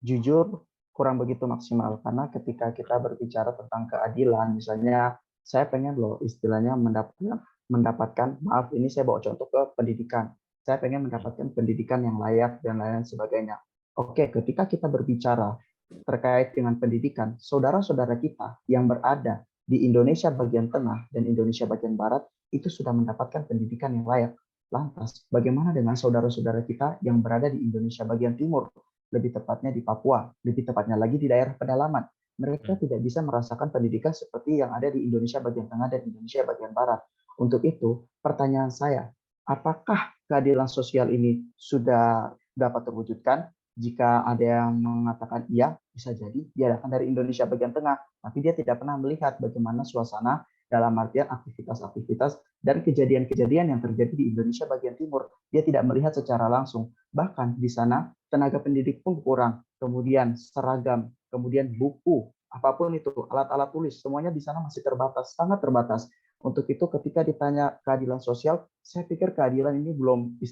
jujur kurang begitu maksimal. Karena ketika kita berbicara tentang keadilan, misalnya saya pengen loh istilahnya mendapatkan, maaf ini saya bawa contoh ke pendidikan. Saya pengen mendapatkan pendidikan yang layak dan lain sebagainya. Oke, ketika kita berbicara terkait dengan pendidikan, saudara-saudara kita yang berada di Indonesia bagian tengah dan Indonesia bagian barat itu sudah mendapatkan pendidikan yang layak. Lantas, bagaimana dengan saudara-saudara kita yang berada di Indonesia bagian timur, lebih tepatnya di Papua, lebih tepatnya lagi di daerah pedalaman? Mereka tidak bisa merasakan pendidikan seperti yang ada di Indonesia bagian tengah dan Indonesia bagian barat. Untuk itu, pertanyaan saya, apakah keadilan sosial ini sudah dapat terwujudkan? Jika ada yang mengatakan iya, bisa jadi dia datang dari Indonesia bagian tengah, tapi dia tidak pernah melihat bagaimana suasana dalam artian aktivitas-aktivitas dan kejadian-kejadian yang terjadi di Indonesia bagian timur. Dia tidak melihat secara langsung. Bahkan di sana tenaga pendidik pun kurang, kemudian seragam, kemudian buku, apapun itu, alat-alat tulis, semuanya di sana masih terbatas, sangat terbatas. Untuk itu ketika ditanya keadilan sosial, saya pikir keadilan ini belum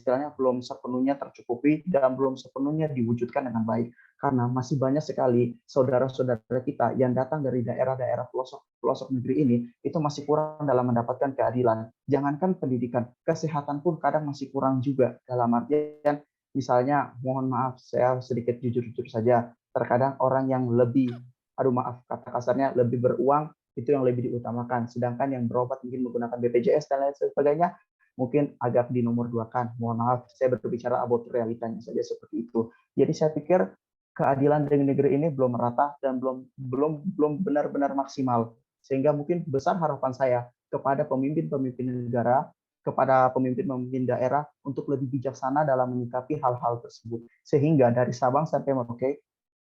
sepenuhnya tercukupi dan belum sepenuhnya diwujudkan dengan baik. Karena masih banyak sekali saudara-saudara kita yang datang dari daerah-daerah pelosok negeri ini, itu masih kurang dalam mendapatkan keadilan. Jangankan pendidikan, kesehatan pun kadang masih kurang juga. Dalam artian, misalnya, mohon maaf, saya sedikit jujur-jujur saja, terkadang orang yang lebih, kata kasarnya, lebih beruang, itu yang lebih diutamakan. Sedangkan yang berobat mungkin menggunakan BPJS dan lain sebagainya, mungkin agak dinomor duakan. Mohon maaf, saya berbicara about realitanya saja seperti itu. Jadi saya pikir keadilan di negeri ini belum merata dan belum benar-benar maksimal. Sehingga mungkin besar harapan saya kepada pemimpin-pemimpin negara kepada pemimpin-pemimpin daerah untuk lebih bijaksana dalam menyikapi hal-hal tersebut. Sehingga dari Sabang sampai Merauke,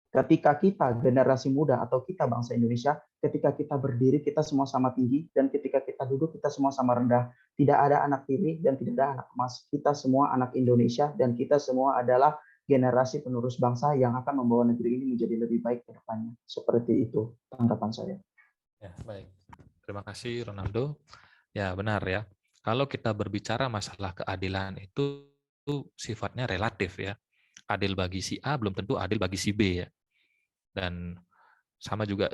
ketika kita generasi muda atau kita bangsa Indonesia, ketika kita berdiri kita semua sama tinggi, dan ketika kita duduk kita semua sama rendah. Tidak ada anak tiri dan tidak ada anak emas. Kita semua anak Indonesia dan kita semua adalah generasi penerus bangsa yang akan membawa negeri ini menjadi lebih baik ke depannya. Seperti itu tanggapan saya. Ya, baik. Terima kasih Ronaldo. Ya, benar ya. Kalau kita berbicara masalah keadilan itu sifatnya relatif ya. Adil bagi si A belum tentu adil bagi si B ya. Dan sama juga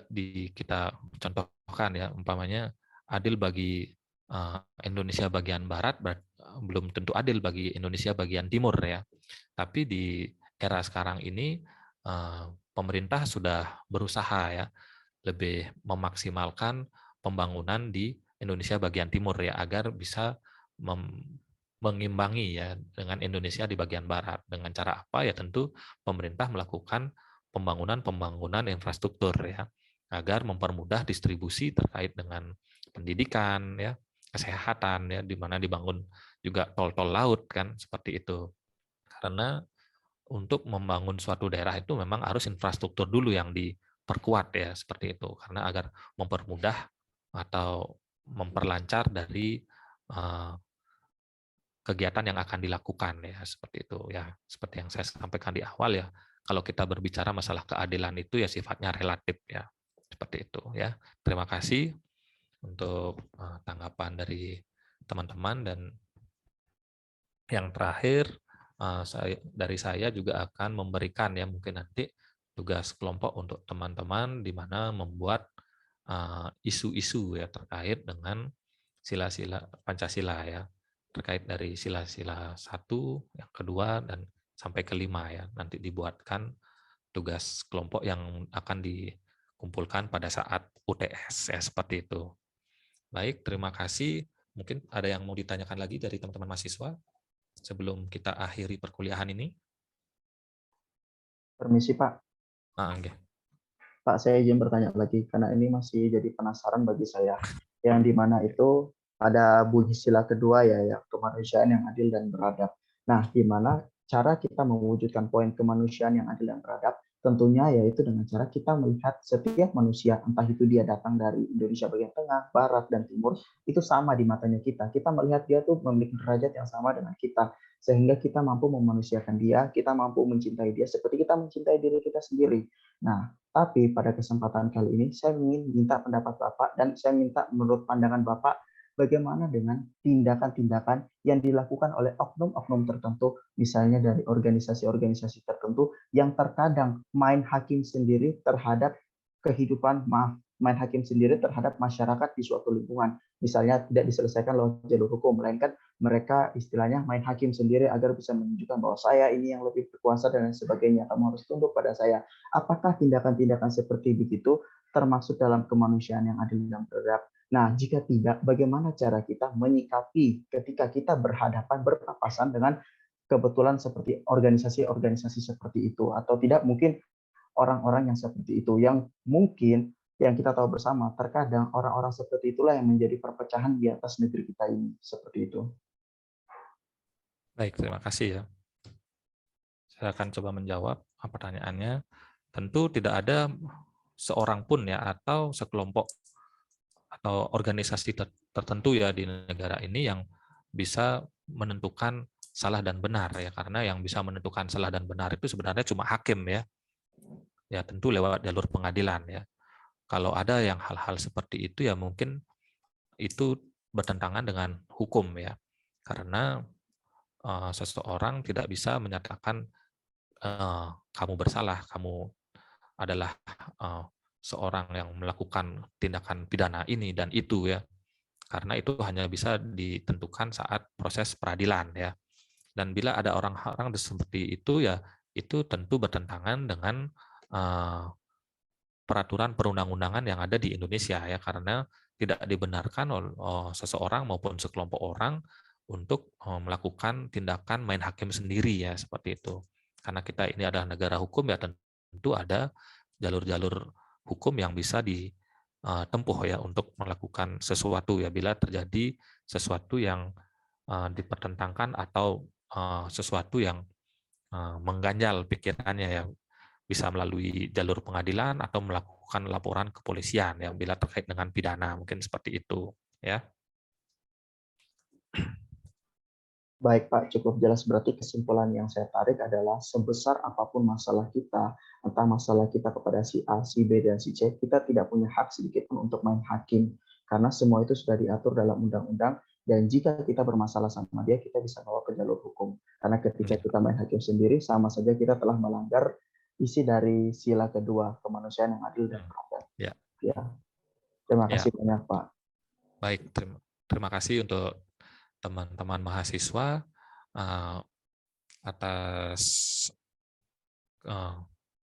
kita contohkan ya, umpamanya adil bagi Indonesia bagian barat belum tentu adil bagi Indonesia bagian timur ya. Tapi di era sekarang ini pemerintah sudah berusaha ya lebih memaksimalkan pembangunan di Indonesia bagian timur ya, agar bisa mengimbangi ya dengan Indonesia di bagian barat. Dengan cara apa ya, tentu pemerintah melakukan pembangunan infrastruktur ya, agar mempermudah distribusi terkait dengan pendidikan ya, kesehatan ya, di mana dibangun juga tol-tol laut kan, seperti itu. Karena untuk membangun suatu daerah itu memang harus infrastruktur dulu yang diperkuat ya, seperti itu, karena agar mempermudah atau memperlancar dari kegiatan yang akan dilakukan ya, seperti itu ya. Seperti yang saya sampaikan di awal ya, kalau kita berbicara masalah keadilan itu ya sifatnya relatif ya, seperti itu ya. Terima kasih untuk tanggapan dari teman-teman. Dan yang terakhir dari saya juga akan memberikan ya mungkin nanti tugas kelompok untuk teman-teman di mana membuat isu-isu ya terkait dengan sila-sila Pancasila ya, terkait dari sila-sila 1, yang kedua, dan sampai kelima ya. Nanti dibuatkan tugas kelompok yang akan dikumpulkan pada saat UTS ya, seperti itu. Baik, terima kasih. Mungkin ada yang mau ditanyakan lagi dari teman-teman mahasiswa sebelum kita akhiri perkuliahan ini? Permisi Pak. Okay. Pak, saya izin bertanya lagi karena ini masih jadi penasaran bagi saya. Yang dimana itu ada bunyi sila kedua ya, kemanusiaan yang adil dan beradab. Nah, dimana cara kita mewujudkan poin kemanusiaan yang adil dan beradab? Tentunya yaitu dengan cara kita melihat setiap manusia, entah itu dia datang dari Indonesia bagian tengah, barat, dan timur, itu sama di matanya kita. Kita melihat dia tuh memiliki derajat yang sama dengan kita, sehingga kita mampu memanusiakan dia, kita mampu mencintai dia seperti kita mencintai diri kita sendiri. Nah, tapi pada kesempatan kali ini saya ingin minta pendapat Bapak dan saya minta menurut pandangan Bapak bagaimana dengan tindakan-tindakan yang dilakukan oleh oknum-oknum tertentu, misalnya dari organisasi-organisasi tertentu yang terkadang main hakim sendiri terhadap main hakim sendiri terhadap masyarakat di suatu lingkungan. Misalnya tidak diselesaikan lewat jalur hukum, melainkan mereka istilahnya main hakim sendiri agar bisa menunjukkan bahwa saya ini yang lebih berkuasa dan lain sebagainya. Kamu harus tunduk pada saya. Apakah tindakan-tindakan seperti begitu termasuk dalam kemanusiaan yang adil dan beradab? Nah, jika tidak, bagaimana cara kita menyikapi ketika kita berpapasan dengan kebetulan seperti organisasi-organisasi seperti itu, atau tidak mungkin orang-orang yang seperti itu, yang mungkin yang kita tahu bersama, terkadang orang-orang seperti itulah yang menjadi perpecahan di atas negeri kita ini, seperti itu. Baik, terima kasih ya. Saya akan coba menjawab pertanyaannya. Tentu tidak ada seorang pun ya atau sekelompok atau organisasi tertentu ya di negara ini yang bisa menentukan salah dan benar ya, karena yang bisa menentukan salah dan benar itu sebenarnya cuma hakim ya. Ya tentu lewat jalur pengadilan ya. Kalau ada yang hal-hal seperti itu ya mungkin itu bertentangan dengan hukum ya. Karena seseorang tidak bisa menyatakan kamu bersalah, kamu adalah seorang yang melakukan tindakan pidana ini dan itu ya, karena itu hanya bisa ditentukan saat proses peradilan ya. Dan bila ada orang-orang seperti itu ya, itu tentu bertentangan dengan peraturan perundang-undangan yang ada di Indonesia ya, karena tidak dibenarkan oleh seseorang maupun sekelompok orang untuk melakukan tindakan main hakim sendiri ya, seperti itu. Karena kita ini adalah negara hukum ya, tentu ada jalur-jalur hukum yang bisa ditempuh ya untuk melakukan sesuatu ya bila terjadi sesuatu yang dipertentangkan atau sesuatu yang mengganjal pikirannya, yang bisa melalui jalur pengadilan atau melakukan laporan ke kepolisian yang bila terkait dengan pidana, mungkin seperti itu ya. Baik Pak, cukup jelas. Berarti kesimpulan yang saya tarik adalah sebesar apapun masalah kita, entah masalah kita kepada si A, si B, dan si C, kita tidak punya hak sedikit pun untuk main hakim. Karena semua itu sudah diatur dalam undang-undang, dan jika kita bermasalah sama dia, kita bisa bawa ke jalur hukum. Karena ketika kita main hakim sendiri, sama saja kita telah melanggar isi dari sila kedua, kemanusiaan yang adil dan beradab. Ya. Ya. Terima kasih banyak Pak. Baik, terima kasih untuk teman-teman mahasiswa atas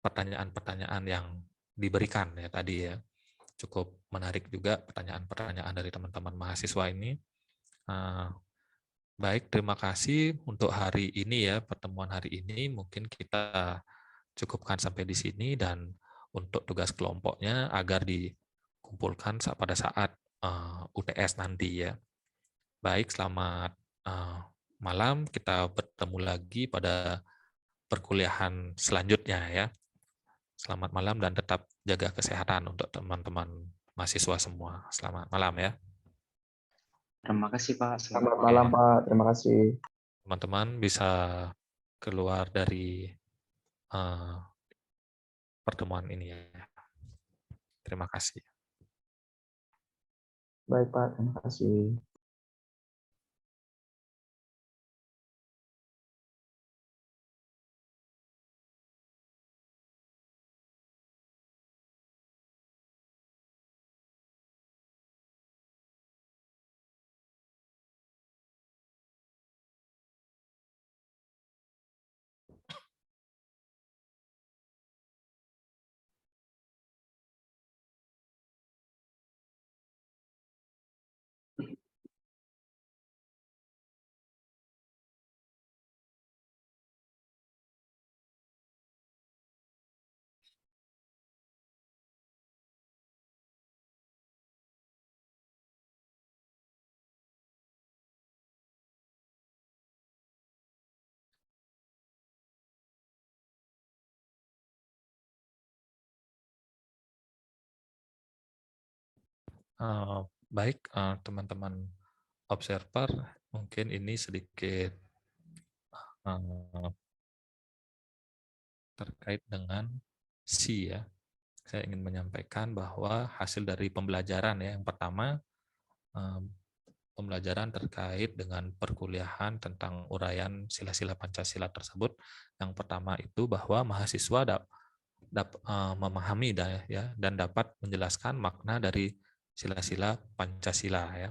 pertanyaan-pertanyaan yang diberikan ya tadi ya. Cukup menarik juga pertanyaan-pertanyaan dari teman-teman mahasiswa ini. Baik, terima kasih untuk hari ini ya, pertemuan hari ini mungkin kita cukupkan sampai di sini, dan untuk tugas kelompoknya agar dikumpulkan pada saat UTS nanti ya. Baik, selamat malam. Kita bertemu lagi pada perkuliahan selanjutnya ya. Selamat malam dan tetap jaga kesehatan untuk teman-teman mahasiswa semua. Selamat malam ya. Terima kasih Pak. Selamat malam Pak. Terima kasih. Teman-teman bisa keluar dari pertemuan ini ya. Terima kasih. Baik Pak, terima kasih. Baik, teman-teman observer, mungkin ini sedikit terkait dengan C ya. Saya ingin menyampaikan bahwa hasil dari pembelajaran ya, yang pertama pembelajaran terkait dengan perkuliahan tentang uraian sila-sila Pancasila tersebut. Yang pertama itu bahwa mahasiswa memahami dan dapat menjelaskan makna dari sila-sila Pancasila ya.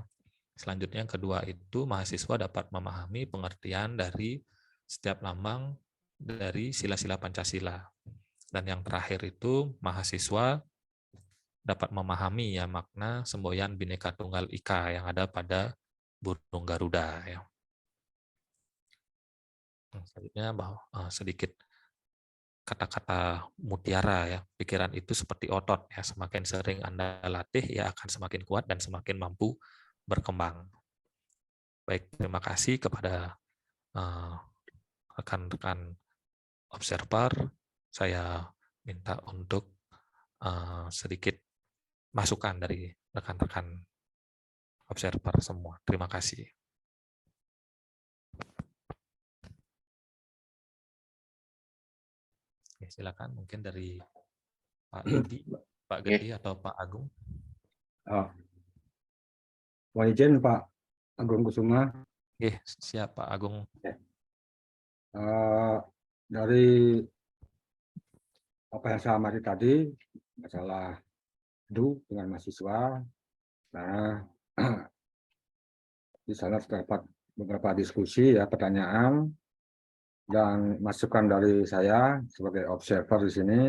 Selanjutnya yang kedua itu mahasiswa dapat memahami pengertian dari setiap lambang dari sila-sila Pancasila. Dan yang terakhir itu mahasiswa dapat memahami ya makna semboyan Bhinneka Tunggal Ika yang ada pada burung Garuda ya. Selanjutnya sedikit kata-kata mutiara ya. Pikiran itu seperti otot ya, semakin sering Anda latih ya akan semakin kuat dan semakin mampu berkembang. Baik, terima kasih kepada rekan-rekan observer. Saya minta untuk sedikit masukan dari rekan-rekan observer semua. Terima kasih. Oke, silakan mungkin dari Pak Gedi atau Pak Agung. Mohon izin Pak Agung Kusuma. Siap Pak Agung. Dari apa yang saya amati tadi, masalah dengan mahasiswa, karena di sana terdapat beberapa diskusi ya, pertanyaan dan masukan dari saya sebagai observer di sini.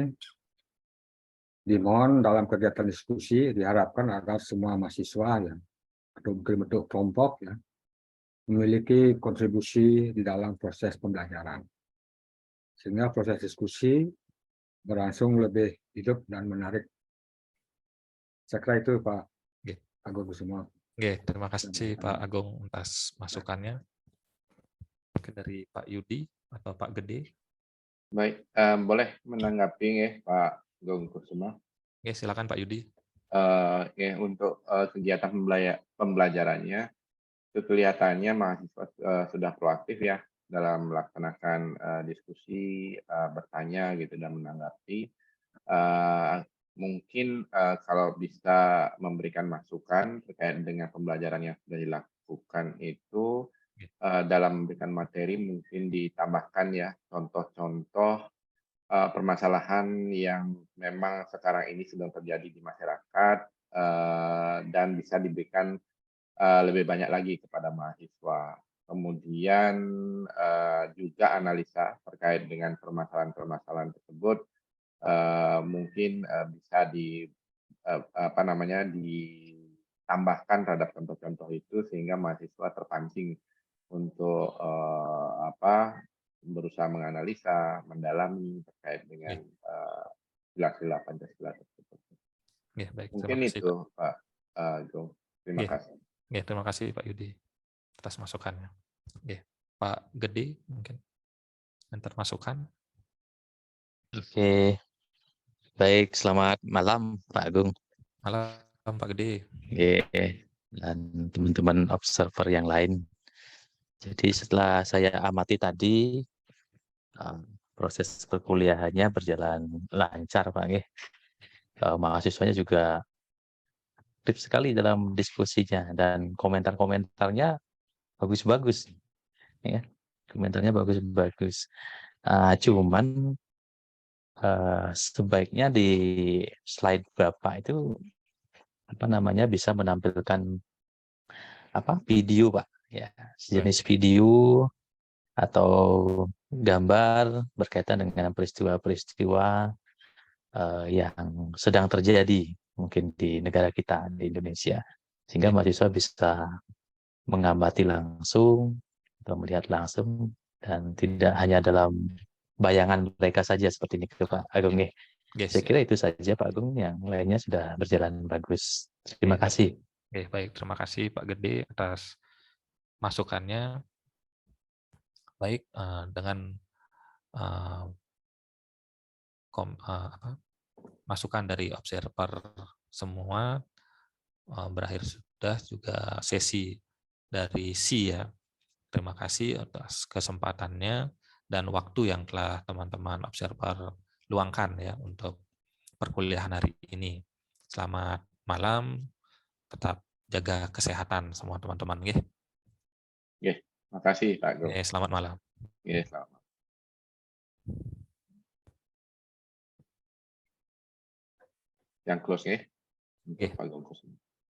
Dimohon dalam kegiatan diskusi diharapkan agar semua mahasiswa ya, atau bentuk kelompok ya, memiliki kontribusi di dalam proses pembelajaran, sehingga proses diskusi berlangsung lebih hidup dan menarik. Saya kira itu Pak Agung semua. Oke, terima kasih Pak Agung atas masukannya. Mungkin dari Pak Yudi atau Pak Gede. Baik, boleh menanggapi ya Pak Gong Kusuma. Oke, silakan Pak Yudi. Ya, untuk kegiatan pembelajarannya itu kelihatannya mahasiswa sudah proaktif ya dalam melaksanakan diskusi, bertanya gitu dan menanggapi. Mungkin kalau bisa memberikan masukan terkait dengan pembelajaran yang sudah dilakukan itu dalam memberikan materi mungkin ditambahkan ya contoh-contoh permasalahan yang memang sekarang ini sedang terjadi di masyarakat dan bisa diberikan lebih banyak lagi kepada mahasiswa. Kemudian juga analisa terkait dengan permasalahan-permasalahan tersebut mungkin bisa ditambahkan terhadap contoh-contoh itu sehingga mahasiswa terpancing untuk berusaha menganalisa, mendalami terkait dengan sila-sila Pancasila tersebut. Ya, baik. Mungkin Terima kasih, itu Pak. Pak Gong. Terima Ya. kasih. Ya, terima kasih Pak Yudi atas masukannya. Ya, Pak Gede mungkin antar masukan. Oke, baik. Selamat malam, Pak Agung. Malam Pak Gede. Oke, dan teman-teman observer yang lain. Jadi setelah saya amati tadi, proses perkuliahannya berjalan lancar, Pak. Mahasiswanya juga aktif sekali dalam diskusinya dan komentar-komentarnya bagus-bagus. Ya, komentarnya bagus-bagus. Cuman sebaiknya di slide Bapak itu bisa menampilkan video, Pak, ya, sejenis video atau gambar berkaitan dengan peristiwa-peristiwa yang sedang terjadi mungkin di negara kita di Indonesia, sehingga mahasiswa bisa mengamati langsung atau melihat langsung dan tidak hanya dalam bayangan mereka saja seperti ini, Pak Agung. Yes, Saya kira itu saja Pak Agung, yang lainnya sudah berjalan bagus. Terima kasih. Oke, baik. Terima kasih Pak Gede atas masukannya. Baik, dengan masukan dari observer semua, berakhir sudah juga sesi dari C ya. Terima kasih atas kesempatannya dan waktu yang telah teman-teman observer luangkan ya untuk perkuliahan hari ini. Selamat malam, tetap jaga kesehatan semua teman-teman. Terima kasih Pak Gong. Selamat malam. Selamat malam. Yang close ya. Untuk Pak Gong.